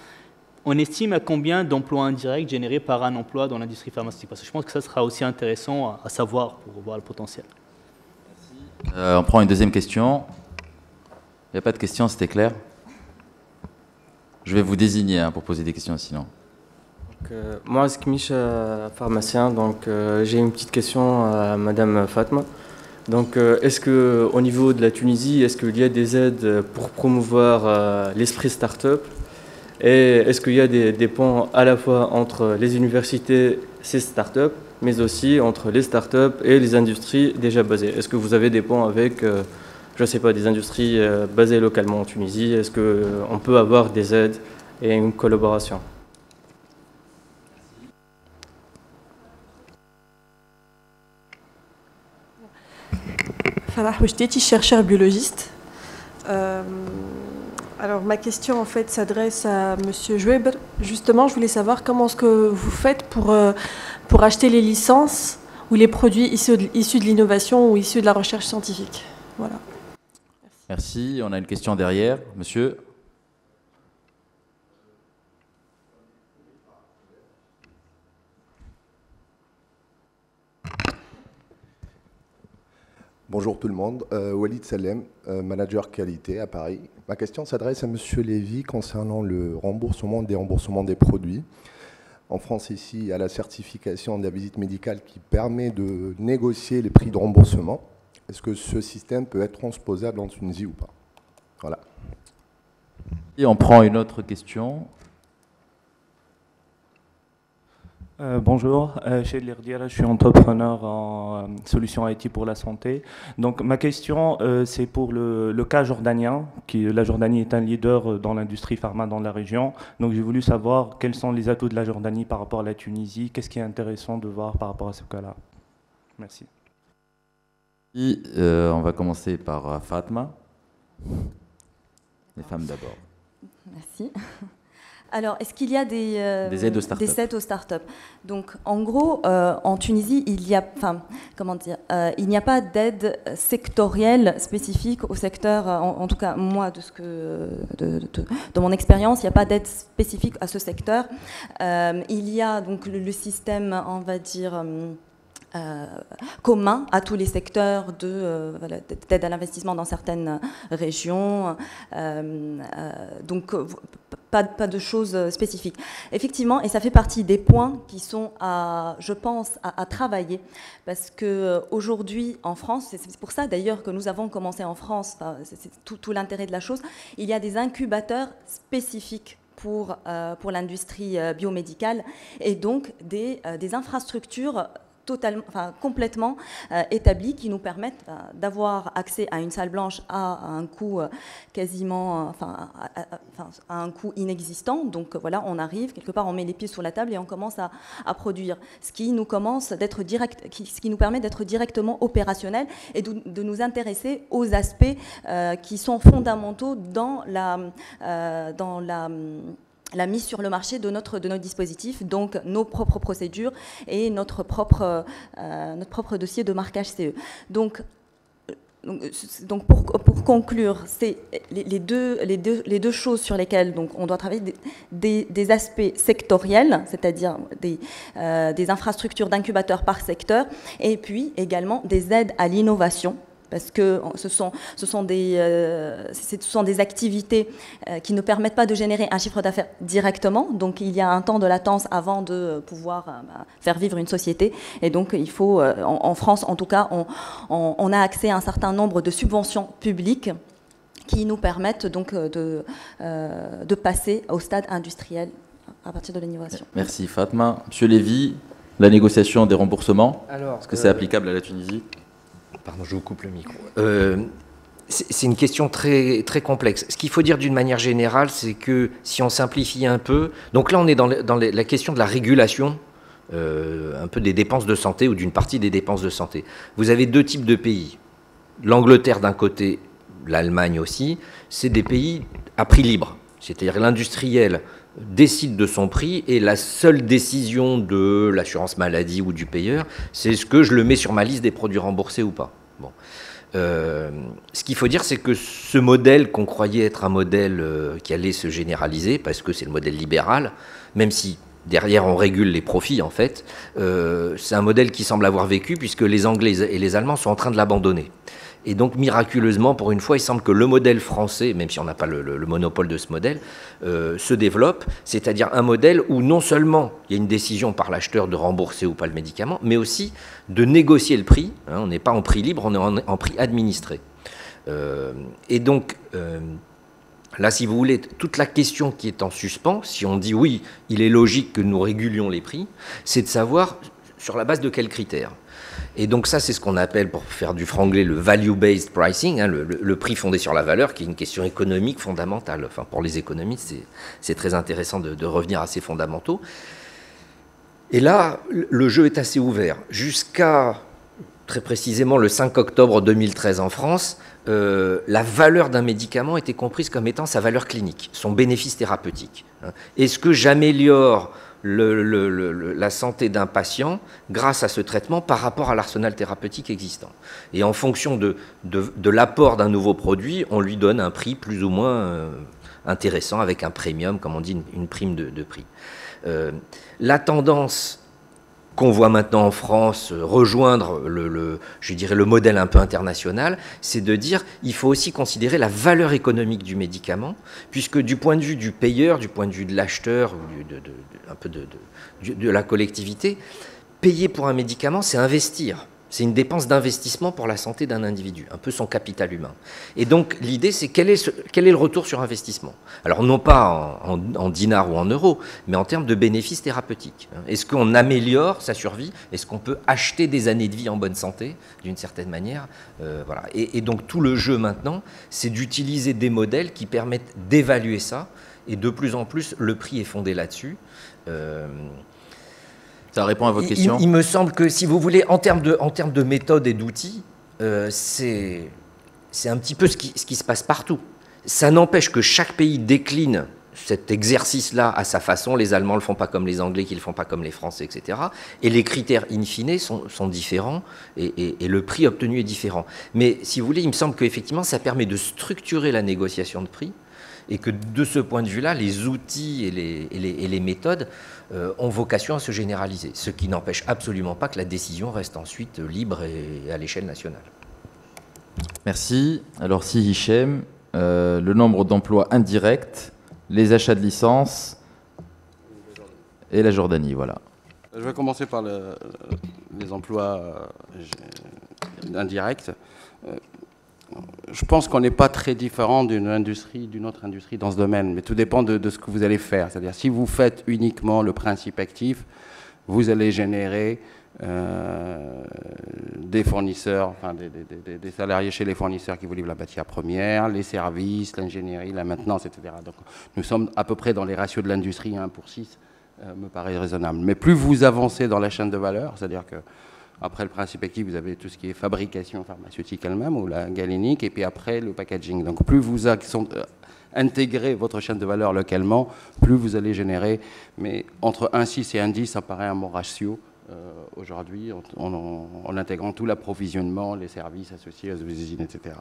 On estime à combien d'emplois indirects générés par un emploi dans l'industrie pharmaceutique? Parce que je pense que ça sera aussi intéressant à savoir pour voir le potentiel. Merci. On prend une deuxième question. Il n'y a pas de questions, c'était clair? Je vais vous désigner pour poser des questions sinon. Moi, Skmish, pharmacien, donc j'ai une petite question à Madame Fatma. Donc, est-ce qu'au niveau de la Tunisie, est-ce qu'il y a des aides pour promouvoir l'esprit start-up? Et est-ce qu'il y a des ponts à la fois entre les universités, ces start-up, mais aussi entre les start-up et les industries déjà basées? Est-ce que vous avez des ponts avec, je ne sais pas, des industries basées localement en Tunisie? Est-ce qu'on peut avoir des aides et une collaboration? Farah Ouchteti, chercheur biologiste. Alors ma question en fait s'adresse à Monsieur Joueber. Justement, je voulais savoir comment est-ce que vous faites pour acheter les licences ou les produits issus de l'innovation ou issus de la recherche scientifique. Voilà. Merci. On a une question derrière, Monsieur. Bonjour tout le monde, Walid Salem, manager qualité à Paris. Ma question s'adresse à Monsieur Lévy concernant le remboursement des produits. En France, ici, il y a la certification de la visite médicale qui permet de négocier les prix de remboursement. Est-ce que ce système peut être transposable en Tunisie ou pas? Voilà. Et on prend une autre question. Bonjour, chez Lirdiara, je suis entrepreneur en solutions IT pour la santé. Donc ma question, c'est pour le cas jordanien. La Jordanie est un leader dans l'industrie pharma dans la région. Donc j'ai voulu savoir quels sont les atouts de la Jordanie par rapport à la Tunisie. Qu'est-ce qui est intéressant de voir par rapport à ce cas-là? Merci. Et, on va commencer par Fatma. Les femmes d'abord. Merci. Alors, est-ce qu'il y a des aides aux startups? Des aides aux startups. Donc, en gros, en Tunisie, il n'y a pas d'aide sectorielle spécifique au secteur. En tout cas, moi, de mon expérience, il n'y a pas d'aide spécifique à ce secteur. Il y a donc le système, on va dire, commun à tous les secteurs d'aide à l'investissement dans certaines régions. Donc, pas de choses spécifiques. Effectivement, et ça fait partie des points qui sont, je pense, à travailler, parce qu'aujourd'hui, en France, c'est pour ça d'ailleurs que nous avons commencé en France, c'est tout l'intérêt de la chose, il y a des incubateurs spécifiques pour l'industrie biomédicale, et donc des infrastructures complètement établis qui nous permettent d'avoir accès à une salle blanche à un coût quasiment, à un coût inexistant. Donc voilà, on arrive, quelque part, on met les pieds sur la table et on commence à produire. Ce qui nous permet d'être directement opérationnel et de nous intéresser aux aspects qui sont fondamentaux dans la mise sur le marché de notre dispositif, donc nos propres procédures et notre propre dossier de marquage CE. Donc pour conclure, c'est les deux choses sur lesquelles donc, on doit travailler, des aspects sectoriels, c'est-à-dire des infrastructures d'incubateurs par secteur, et puis également des aides à l'innovation, parce que ce sont des activités qui ne permettent pas de générer un chiffre d'affaires directement. Donc, il y a un temps de latence avant de pouvoir faire vivre une société. Et donc, il faut, en France, en tout cas, on a accès à un certain nombre de subventions publiques qui nous permettent donc de passer au stade industriel à partir de l'innovation. Merci Fatma. Monsieur Lévy, la négociation des remboursements, est-ce que c'est applicable à la Tunisie? Pardon, je vous coupe le micro. C'est une question très, très complexe. Ce qu'il faut dire d'une manière générale, c'est que si on simplifie un peu, donc là on est dans la question de la régulation un peu des dépenses de santé ou d'une partie des dépenses de santé. Vous avez deux types de pays. L'Angleterre d'un côté, l'Allemagne aussi, c'est des pays à prix libre. C'est-à-dire l'industriel décide de son prix et la seule décision de l'assurance maladie ou du payeur, c'est ce que je le mets sur ma liste des produits remboursés ou pas. Bon. Ce qu'il faut dire, c'est que ce modèle qu'on croyait être un modèle qui allait se généraliser, parce que c'est le modèle libéral, même si derrière on régule les profits en fait, c'est un modèle qui semble avoir vécu puisque les Anglais et les Allemands sont en train de l'abandonner. Et donc, miraculeusement, pour une fois, il semble que le modèle français, même si on n'a pas le monopole de ce modèle, se développe, c'est-à-dire un modèle où non seulement il y a une décision par l'acheteur de rembourser ou pas le médicament, mais aussi de négocier le prix. Hein, on n'est pas en prix libre, on est en prix administré. Et donc, là, si vous voulez, toute la question qui est en suspens, si on dit oui, il est logique que nous régulions les prix, c'est de savoir sur la base de quels critères. Et donc ça, c'est ce qu'on appelle, pour faire du franglais, le value-based pricing, hein, le prix fondé sur la valeur, qui est une question économique fondamentale. Enfin, pour les économistes, c'est très intéressant de revenir à ces fondamentaux. Et là, le jeu est assez ouvert. Jusqu'à, très précisément, le 5 octobre 2013 en France, la valeur d'un médicament était comprise comme étant sa valeur clinique, son bénéfice thérapeutique. Est-ce que j'améliore la santé d'un patient grâce à ce traitement par rapport à l'arsenal thérapeutique existant? Et en fonction de l'apport d'un nouveau produit, on lui donne un prix plus ou moins intéressant, avec un premium, comme on dit, une prime de prix. La tendance qu'on voit maintenant en France rejoindre je dirais le modèle un peu international, c'est de dire il faut aussi considérer la valeur économique du médicament, puisque du point de vue du payeur, du point de vue de l'acheteur, un peu de la collectivité, payer pour un médicament, c'est investir. C'est une dépense d'investissement pour la santé d'un individu, un peu son capital humain. Et donc l'idée, c'est quel est le retour sur investissement? Alors non pas en dinars ou en euros, mais en termes de bénéfices thérapeutiques. Est-ce qu'on améliore sa survie? Est-ce qu'on peut acheter des années de vie en bonne santé, d'une certaine manière? Voilà. Et donc tout le jeu maintenant, c'est d'utiliser des modèles qui permettent d'évaluer ça. Et de plus en plus, le prix est fondé là-dessus. Ça répond à votre question. Il me semble que, si vous voulez, en termes de méthode et d'outils, c'est un petit peu ce qui se passe partout. Ça n'empêche que chaque pays décline cet exercice-là à sa façon. Les Allemands ne le font pas comme les Anglais, qui ne le font pas comme les Français, etc. Et les critères in fine sont différents et le prix obtenu est différent. Mais si vous voulez, il me semble qu'effectivement, ça permet de structurer la négociation de prix et que de ce point de vue-là, les outils et les méthodes ont vocation à se généraliser, ce qui n'empêche absolument pas que la décision reste ensuite libre et à l'échelle nationale. Merci. Alors si Hichem, le nombre d'emplois indirects, les achats de licences et la Jordanie, voilà. Je vais commencer par les emplois indirects. Je pense qu'on n'est pas très différent d'une autre industrie dans ce domaine, mais tout dépend de ce que vous allez faire. C'est-à-dire, si vous faites uniquement le principe actif, vous allez générer des fournisseurs, enfin des salariés chez les fournisseurs qui vous livrent la matière première, les services, l'ingénierie, la maintenance, etc. Donc, nous sommes à peu près dans les ratios de l'industrie, 1/6, me paraît raisonnable. Mais plus vous avancez dans la chaîne de valeur, c'est-à-dire que après le principe actif, vous avez tout ce qui est fabrication pharmaceutique elle-même, ou la galénique, et puis après le packaging. Donc plus vous intégrez votre chaîne de valeur localement, plus vous allez générer. Mais entre 1,6 et 1,10, ça paraît un bon ratio aujourd'hui, en intégrant tout l'approvisionnement, les services associés aux usines, etc.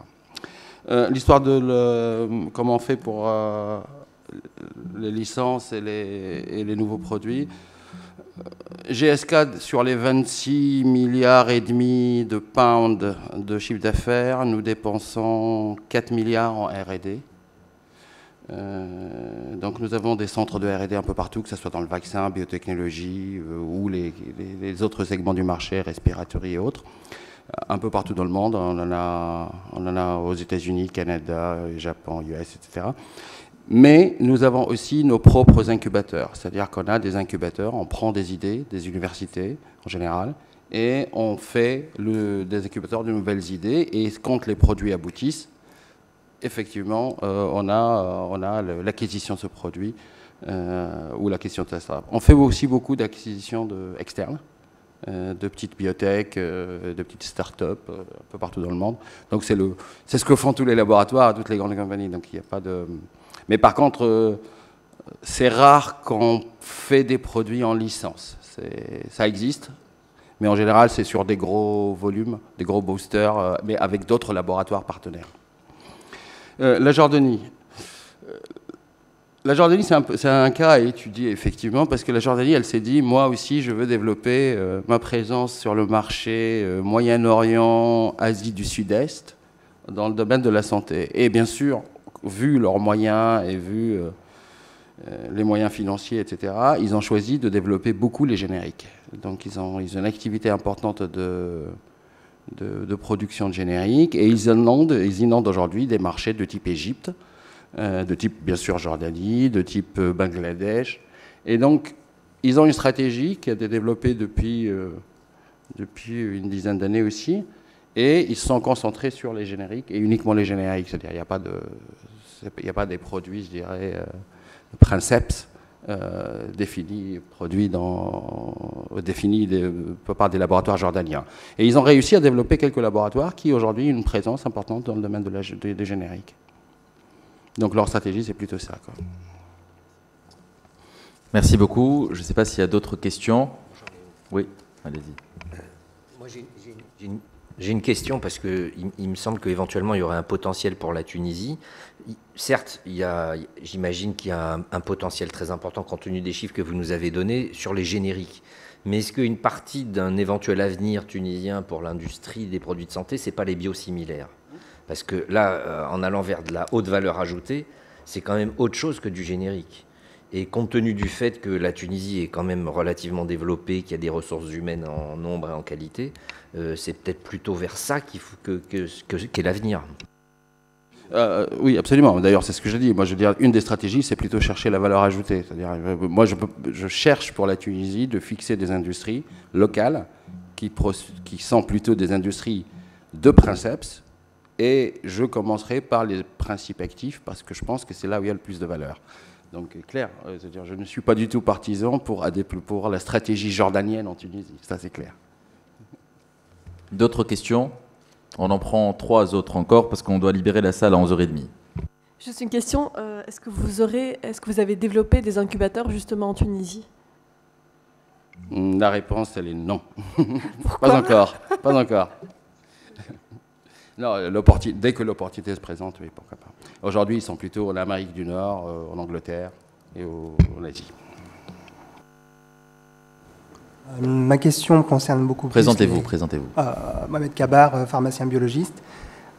L'histoire de comment on fait pour les licences et les nouveaux produits. GSK, sur les 26,5 milliards de pounds de chiffre d'affaires, nous dépensons 4 milliards en R&D. Donc nous avons des centres de R&D un peu partout, que ce soit dans le vaccin, biotechnologie ou les autres segments du marché, respiratory et autres, un peu partout dans le monde. On en a aux États-Unis, Canada, Japon, US, etc. Mais nous avons aussi nos propres incubateurs, c'est-à-dire qu'on a des incubateurs, on prend des idées des universités en général, et on fait des incubateurs de nouvelles idées, et quand les produits aboutissent, effectivement, on a l'acquisition de ce produit ou l'acquisition de ça. On fait aussi beaucoup d'acquisitions externes, de petites biotech, de petites start-up, un peu partout dans le monde. Donc c'est ce que font tous les laboratoires, toutes les grandes compagnies. Donc il n'y a pas de... Mais par contre, c'est rare qu'on fait des produits en licence. Ça existe, mais en général, c'est sur des gros volumes, des gros boosters, mais avec d'autres laboratoires partenaires. La Jordanie. La Jordanie, c'est un cas à étudier, effectivement, parce que la Jordanie, elle s'est dit, moi aussi, je veux développer ma présence sur le marché Moyen-Orient, Asie du Sud-Est, dans le domaine de la santé. Et bien sûr, vu leurs moyens et vu les moyens financiers, etc., ils ont choisi de développer beaucoup les génériques. Donc ils ont une activité importante de production de génériques, et ils inondent aujourd'hui des marchés de type Égypte, de type bien sûr Jordanie, de type Bangladesh. Et donc ils ont une stratégie qui a été développée depuis une dizaine d'années aussi, et ils se sont concentrés sur les génériques, et uniquement les génériques. C'est-à-dire il n'y a pas des produits, je dirais, princeps définis par des laboratoires jordaniens. Et ils ont réussi à développer quelques laboratoires qui aujourd'hui ont une présence importante dans le domaine des génériques. Donc leur stratégie, c'est plutôt ça, quoi. Merci beaucoup. Je ne sais pas s'il y a d'autres questions. Oui, allez-y. Moi, j'ai une question, parce qu'il me semble qu'éventuellement, il y aurait un potentiel pour la Tunisie. Certes, j'imagine qu'il y a un potentiel très important, compte tenu des chiffres que vous nous avez donnés, sur les génériques. Mais est-ce qu'une partie d'un éventuel avenir tunisien pour l'industrie des produits de santé, c'est pas les biosimilaires? Parce que là, en allant vers de la haute valeur ajoutée, c'est quand même autre chose que du générique. Et compte tenu du fait que la Tunisie est quand même relativement développée, qu'il y a des ressources humaines en nombre et en qualité, c'est peut-être plutôt vers ça qu'est l'avenir. Oui, absolument. D'ailleurs, c'est ce que je dis. Moi, je veux dire, une des stratégies, c'est plutôt chercher la valeur ajoutée. C'est-à-dire, moi, je cherche pour la Tunisie de fixer des industries locales qui sont plutôt des industries de princeps. Et je commencerai par les principes actifs parce que je pense que c'est là où il y a le plus de valeur. Donc, clair, c'est-à-dire, je ne suis pas du tout partisan pour la stratégie jordanienne en Tunisie. Ça, c'est clair. D'autres questions? On en prend 3 autres encore parce qu'on doit libérer la salle à 11h30. Juste une question, est-ce que vous avez développé des incubateurs justement en Tunisie? La réponse, elle est non. Pas encore, pas encore. Non, dès que l'opportunité se présente, oui, pourquoi pas. Aujourd'hui, ils sont plutôt en Amérique du Nord, en Angleterre et en Asie. Ma question concerne beaucoup plus... Présentez-vous. Mohamed Kabar, pharmacien biologiste.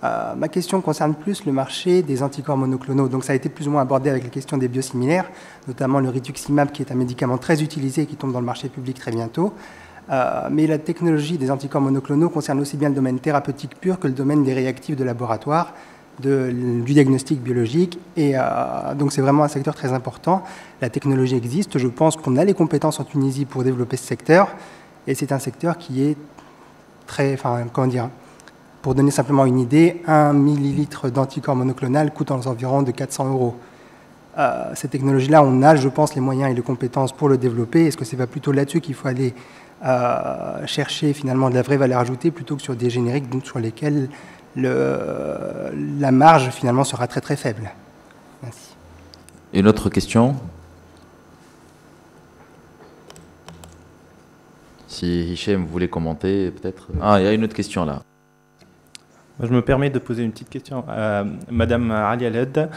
Ma question concerne plus le marché des anticorps monoclonaux. Donc ça a été plus ou moins abordé avec la question des biosimilaires, notamment le rituximab, qui est un médicament très utilisé et qui tombe dans le marché public très bientôt. Mais la technologie des anticorps monoclonaux concerne aussi bien le domaine thérapeutique pur que le domaine des réactifs de laboratoire, du diagnostic biologique. Et donc c'est vraiment un secteur très important. La technologie existe. Je pense qu'on a les compétences en Tunisie pour développer ce secteur. Et c'est un secteur qui est très... Enfin, comment dire, pour donner simplement une idée, 1 millilitre d'anticorps monoclonal coûte aux environs de 400 €. Cette technologie-là, on a, je pense, les moyens et les compétences pour le développer. Est-ce que c'est pas plutôt là-dessus qu'il faut aller chercher finalement de la vraie valeur ajoutée plutôt que sur des génériques donc, sur lesquels la marge finalement sera très très faible? Merci. Une autre question? Si Hichem voulait commenter, peut-être. Ah, il y a une autre question là. Je me permets de poser une petite question à Madame Ali Aled.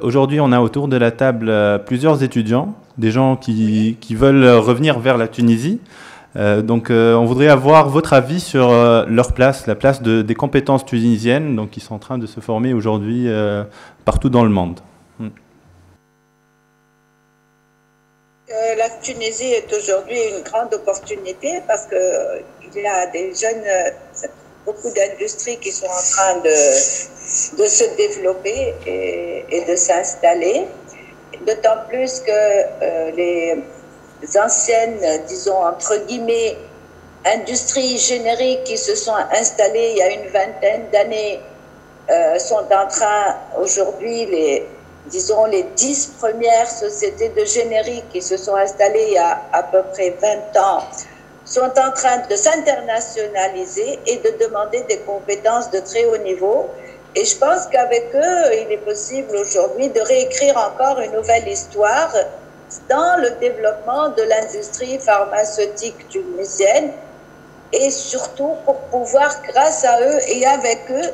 Aujourd'hui, on a autour de la table plusieurs étudiants, des gens qui veulent revenir vers la Tunisie. Donc, on voudrait avoir votre avis sur leur place, la place des compétences tunisiennes, donc qui sont en train de se former aujourd'hui partout dans le monde. La Tunisie est aujourd'hui une grande opportunité parce qu'il y a des jeunes, beaucoup d'industries qui sont en train de se développer et de s'installer. D'autant plus que les anciennes, disons, entre guillemets, industries génériques qui se sont installées il y a une vingtaine d'années sont en train, aujourd'hui, les 10 premières sociétés de générique qui se sont installées il y a à peu près 20 ans sont en train de s'internationaliser et de demander des compétences de très haut niveau. Et je pense qu'avec eux, il est possible aujourd'hui de réécrire encore une nouvelle histoire dans le développement de l'industrie pharmaceutique tunisienne et surtout pour pouvoir, grâce à eux et avec eux,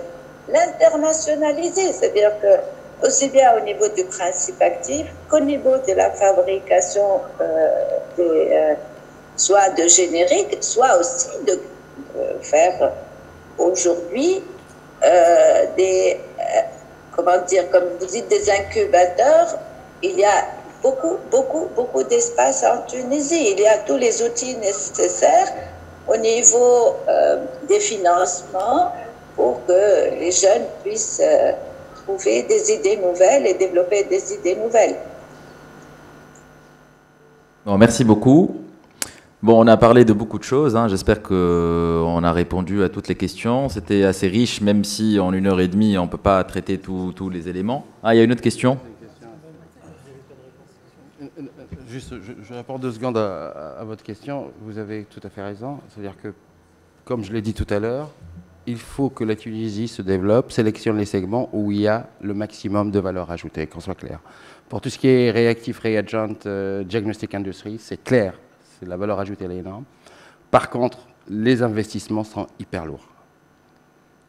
l'internationaliser. C'est-à-dire que aussi bien au niveau du principe actif qu'au niveau de la fabrication soit de génériques, soit aussi de faire aujourd'hui comment dire, comme vous dites, des incubateurs. Il y a beaucoup d'espace en Tunisie. Il y a tous les outils nécessaires au niveau des financements pour que les jeunes puissent trouver des idées nouvelles et développer des idées nouvelles. Bon, merci beaucoup. Bon, on a parlé de beaucoup de choses. Hein. J'espère qu'on a répondu à toutes les questions. C'était assez riche, même si en 1h30, on ne peut pas traiter tous les éléments. Ah, il y a une autre question? Juste, je réponds 2 secondes à votre question. Vous avez tout à fait raison. C'est-à-dire que, comme je l'ai dit tout à l'heure, il faut que la Tunisie se développe, sélectionne les segments où il y a le maximum de valeur ajoutée, qu'on soit clair. Pour tout ce qui est réactif, reagent, diagnostic industry, c'est clair. La valeur ajoutée elle est énorme. Par contre, les investissements sont hyper lourds.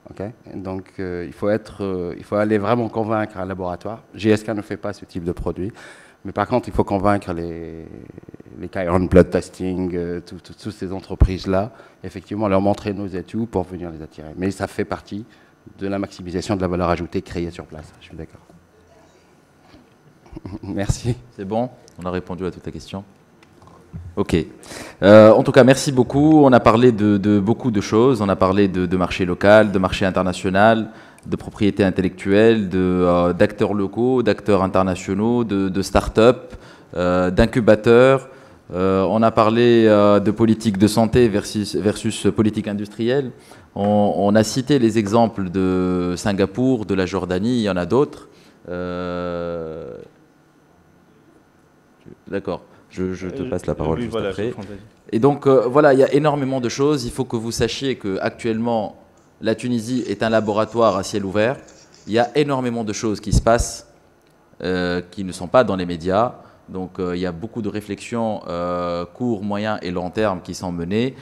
Okay? Donc, il faut aller vraiment convaincre un laboratoire. GSK ne fait pas ce type de produit. Mais par contre, il faut convaincre les Chiron Blood Testing, toutes ces entreprises-là, effectivement, leur montrer nos atouts pour venir les attirer. Mais ça fait partie de la maximisation de la valeur ajoutée créée sur place. Je suis d'accord. Merci. C'est bon? On a répondu à toutes les questions? Ok. En tout cas, merci beaucoup. On a parlé de beaucoup de choses. On a parlé de marché local, de marché international, de propriété intellectuelle, d'acteurs locaux, d'acteurs internationaux, de start-up, d'incubateurs. On a parlé de politique de santé versus politique industrielle. On a cité les exemples de Singapour, de la Jordanie, il y en a d'autres. D'accord, je te passe la parole juste après. Et donc, voilà, il y a énormément de choses. Il faut que vous sachiez qu'actuellement, la Tunisie est un laboratoire à ciel ouvert. Il y a énormément de choses qui se passent qui ne sont pas dans les médias. Donc il y a beaucoup de réflexions court, moyen et long terme qui sont menées,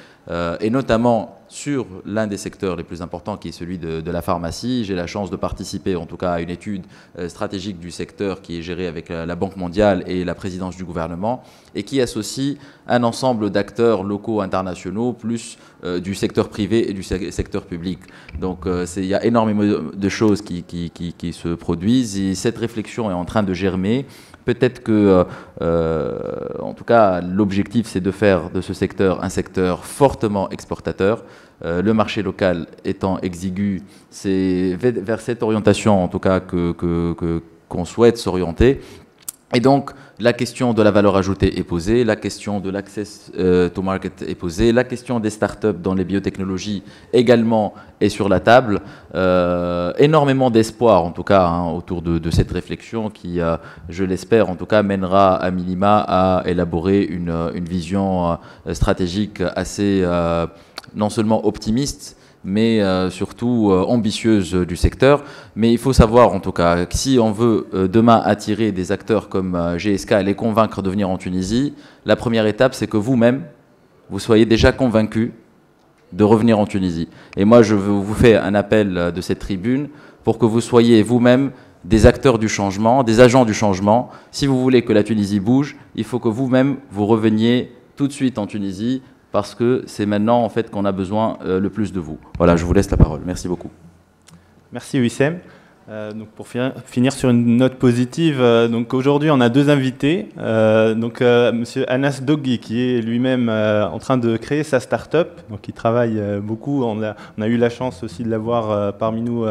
et notamment sur l'un des secteurs les plus importants qui est celui de la pharmacie. J'ai la chance de participer en tout cas à une étude stratégique du secteur qui est gérée avec la Banque mondiale et la présidence du gouvernement et qui associe un ensemble d'acteurs locaux, internationaux, plus du secteur privé et du secteur public. Donc il y a énormément de choses qui se produisent et cette réflexion est en train de germer. Peut-être que, en tout cas, l'objectif, c'est de faire de ce secteur un secteur fortement exportateur. Le marché local étant exigu, c'est vers cette orientation, en tout cas, qu'on souhaite s'orienter. Et donc, la question de la valeur ajoutée est posée, la question de l'access to market est posée, la question des startups dans les biotechnologies également est sur la table. Énormément d'espoir, en tout cas, hein, autour de cette réflexion qui, je l'espère, en tout cas, mènera à minima à élaborer une vision stratégique assez, non seulement optimiste, mais surtout ambitieuse du secteur. Mais il faut savoir en tout cas que si on veut demain attirer des acteurs comme GSK et les convaincre de venir en Tunisie, la première étape c'est que vous-même, vous soyez déjà convaincus de revenir en Tunisie. Et moi je vous fais un appel de cette tribune pour que vous soyez vous-même des acteurs du changement, des agents du changement. Si vous voulez que la Tunisie bouge, il faut que vous-même vous reveniez tout de suite en Tunisie, parce que c'est maintenant en fait qu'on a besoin le plus de vous. Voilà, je vous laisse la parole. Merci beaucoup. Merci Wissem. Donc pour finir sur une note positive, donc aujourd'hui on a deux invités. Monsieur Anas Dogui qui est lui-même en train de créer sa start-up, donc il travaille beaucoup. On a eu la chance aussi de l'avoir parmi nous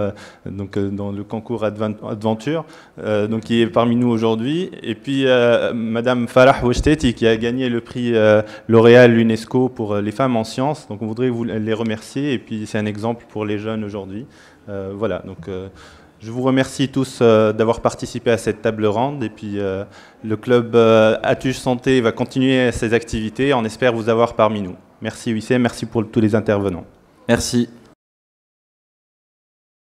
dans le concours Adventure, donc qui est parmi nous aujourd'hui. Et puis Madame Farah Ouchteti qui a gagné le prix L'Oréal UNESCO pour les femmes en sciences. Donc on voudrait vous les remercier et puis c'est un exemple pour les jeunes aujourd'hui. Voilà, donc je vous remercie tous d'avoir participé à cette table ronde et puis le club Atush Santé va continuer ses activités. On espère vous avoir parmi nous. Merci Wissem, merci pour tous les intervenants. Merci.